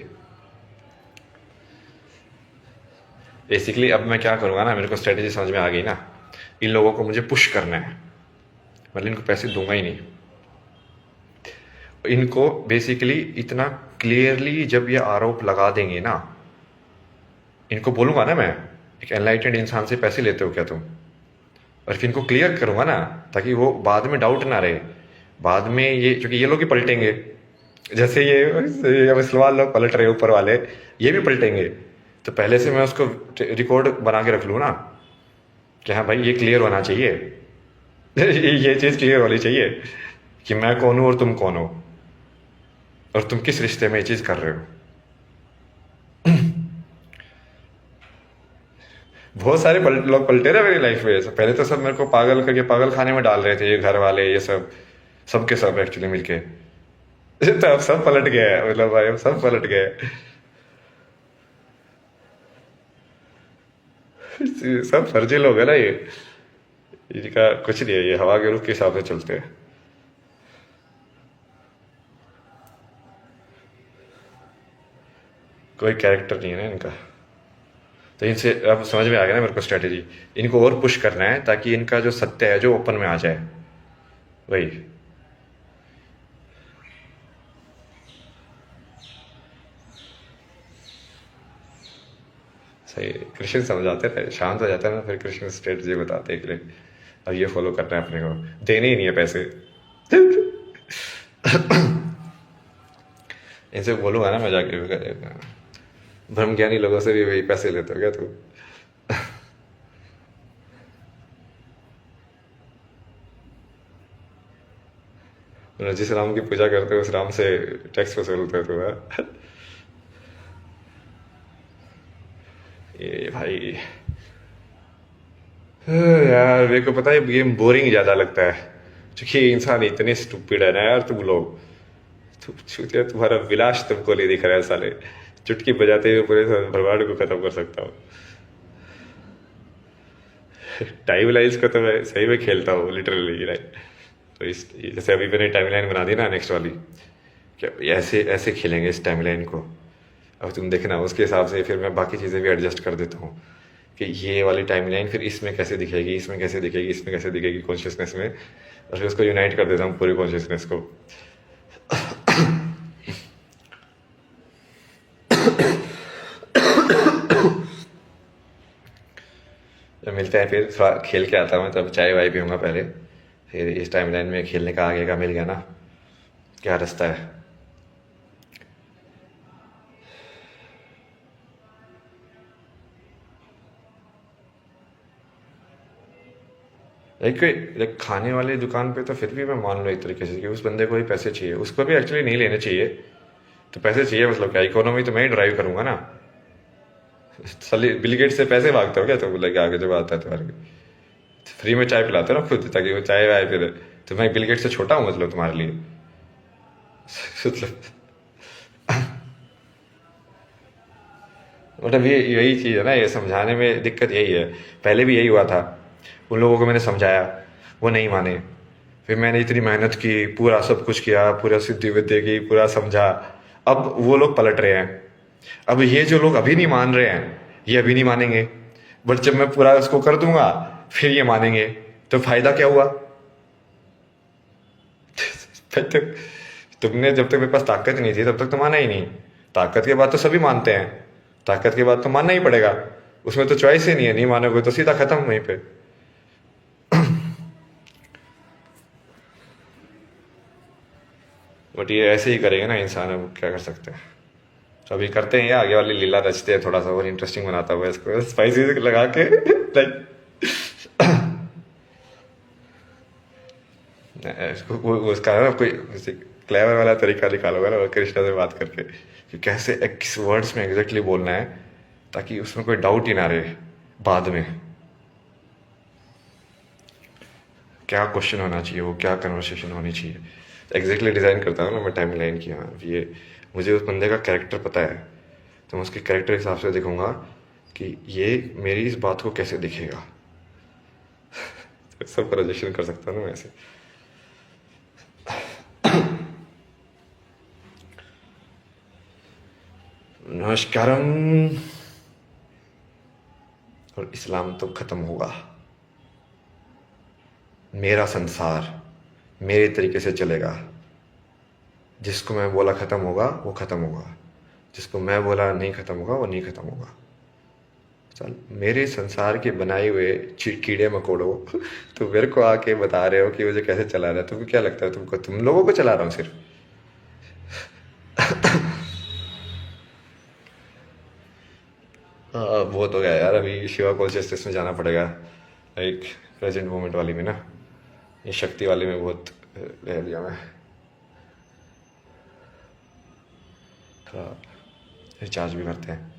बेसिकली अब मैं क्या करूँगा ना, मेरे को स्ट्रेटेजी समझ में आ गई ना, इन लोगों को मुझे पुश करना है, मतलब इनको पैसे दूंगा ही नहीं। इनको बेसिकली इतना क्लियरली जब ये आरोप लगा देंगे ना, इनको बोलूंगा ना मैं, एक एनलाइटेंड इंसान से पैसे लेते हो क्या तुम, और फिर इनको क्लियर करूंगा ना ताकि वो बाद में डाउट ना रहे। बाद में ये, क्योंकि ये लोग ही पलटेंगे, जैसे ये मुसलमान लोग पलट रहे ऊपर वाले, ये भी पलटेंगे। तो पहले से मैं उसको रिकॉर्ड बना के रख लूँ ना कि हाँ भाई ये क्लियर होना चाहिए। ये चीज़ क्लियर होनी चाहिए कि मैं कौन हूँ और तुम कौन हो, और तुम किस रिश्ते में ये चीज़ कर रहे हो। बहुत सारे लोग पलटे रहे मेरी लाइफ में। पहले तो सब मेरे को पागल करके पागल खाने में डाल रहे थे, ये घर वाले, ये सब सबके सब एक्चुअली मिलके। तो अब सब पलट गए, मतलब भाई अब सब पलट गए। सब फर्जी लोग है ना ये, इनका कुछ नहीं है, ये हवा के रुख के हिसाब से चलते हैं। कोई कैरेक्टर नहीं है ना इनका। तो इनसे अब समझ में आ गया ना मेरे को स्ट्रेटेजी, इनको और पुश करना है ताकि इनका जो सत्य है जो ओपन में आ जाए। वही सही, कृष्ण समझाते थे, शांत हो जाता है ना फिर कृष्ण स्ट्रेटेजी बताते हैं कि अब ये फॉलो करना है अपने को, देने ही नहीं है पैसे। इनसे बोलूंगा ना मैं जाके, ब्रह्म ज्ञानी लोगों से भी वही पैसे लेते हो क्या तू? जिस राम की पूजा करते हो उस राम से टैक्स वसूलते हो तो है? ये भाई यार मेरे को पता है गेम बोरिंग ज्यादा लगता है, क्योंकि इंसान इतने स्टूपिड है ना यार, तुम लोग, तुम्हारा विलास तुमको नहीं दिख रहा है साले, चुटकी बजाते हुए पूरे ब्रह्मांड को खत्म कर सकता हूँ। टाइम लाइन्स को तो मैं सही में खेलता हूँ लिटरली, राइट। तो इस जैसे अभी मैंने टाइम लाइन बना दी ना नेक्स्ट वाली, क्या ऐसे ऐसे खेलेंगे इस टाइम लाइन को। अब तुम देखना उसके हिसाब से फिर मैं बाकी चीज़ें भी एडजस्ट कर देता हूँ कि ये वाली टाइम लाइन फिर इसमें कैसे दिखेगी, इसमें कैसे दिखेगी, इसमें कैसे दिखेगी कॉन्शियसनेस में, और फिर उसको यूनाइट कर देता हूँ पूरी कॉन्शियसनेस को। जब मिलते हैं फिर थोड़ा खेल के आता हूँ मैं, तब चाय वाय पीऊँगा पहले, फिर इस टाइम लाइन में खेलने का आगे का मिल गया ना, क्या रास्ता है। लाइक खाने वाले दुकान पे तो फिर भी मैं मान लो एक तरीके से कि उस बंदे को ही पैसे चाहिए, उसको भी एक्चुअली नहीं लेने चाहिए, तो पैसे चाहिए मतलब क्या, इकोनॉमी तो मैं ही ड्राइव करूंगा ना। साली बिल गेट से पैसे मांगते हो क्या तुम, लेके आगे जब आता है तुम्हारे, फ्री में चाय पिलाते हो ना खुद, ताकि वो चाय वाय फिर, तो मैं बिल गेट से छोटा हूँ मतलब तुम्हारे लिए। मतलब मतलब ये यही चीज़ है ना, ये समझाने में दिक्कत यही है। पहले भी यही हुआ था, उन लोगों को मैंने समझाया, वो नहीं माने, फिर मैंने इतनी मेहनत की, पूरा सब कुछ किया, पूरा सिद्धि विद्या की, पूरा समझा, अब वो लोग पलट रहे हैं। अब ये जो लोग अभी नहीं मान रहे हैं, ये अभी नहीं मानेंगे, बट जब मैं पूरा उसको कर दूंगा फिर ये मानेंगे, तो फायदा क्या हुआ? फिर तक तुमने, जब तक मेरे पास ताकत नहीं थी तब तक तो माना ही नहीं, ताकत के बाद तो सभी मानते हैं, ताकत के बाद तो मानना ही पड़ेगा, उसमें तो चॉइस ही नहीं है, नहीं मानोगे तो सीधा खत्म वहीं पे। बट ये ऐसे ही करेंगे ना इंसान, अब क्या कर सकते हैं। तो अभी करते हैं, ये आगे वाली लीला रचते हैं, थोड़ा सा और इंटरेस्टिंग बनाता हुआ इसको स्पाइसी लगा के लाइक उसका ना कोई क्लेवर वाला तरीका निकालोगे ना वो, कृष्णा से बात करके कि कैसे किस वर्ड्स में एग्जैक्टली बोलना है, ताकि उसमें कोई डाउट ही ना रहे बाद में, क्या क्वेश्चन होना चाहिए, वो क्या कन्वर्सेशन होनी चाहिए, एग्जैक्टली डिज़ाइन करता हूँ ना मैं टाइम लाइन की। हाँ ये मुझे उस बंदे का कैरेक्टर पता है, तो मैं उसके कैरेक्टर के हिसाब से दिखाऊंगा कि ये मेरी इस बात को कैसे दिखेगा। सब प्रोजेक्शन कर सकता हूँ ना मैं ऐसे। नमस्कारम। और इस्लाम तो खत्म होगा, मेरा संसार मेरे तरीके से चलेगा, जिसको मैं बोला खत्म होगा वो खत्म होगा, जिसको मैं बोला नहीं खत्म होगा वो नहीं खत्म होगा। चल मेरे संसार के बनाए हुए कीड़े मकोड़ों तो मेरे को आके बता रहे हो कि मुझे कैसे चला रहा है, तुमको क्या लगता है तुमको, तुम लोगों को चला रहा हूँ सिर्फ। बहुत हो गया यार, अभी शिवा कॉन्शियसनेस में जाना पड़ेगा, लाइक प्रेजेंट मोमेंट वाली में ना, ये शक्ति वाली में बहुत रह लिया मैं, थोड़ा रिचार्ज भी करते हैं।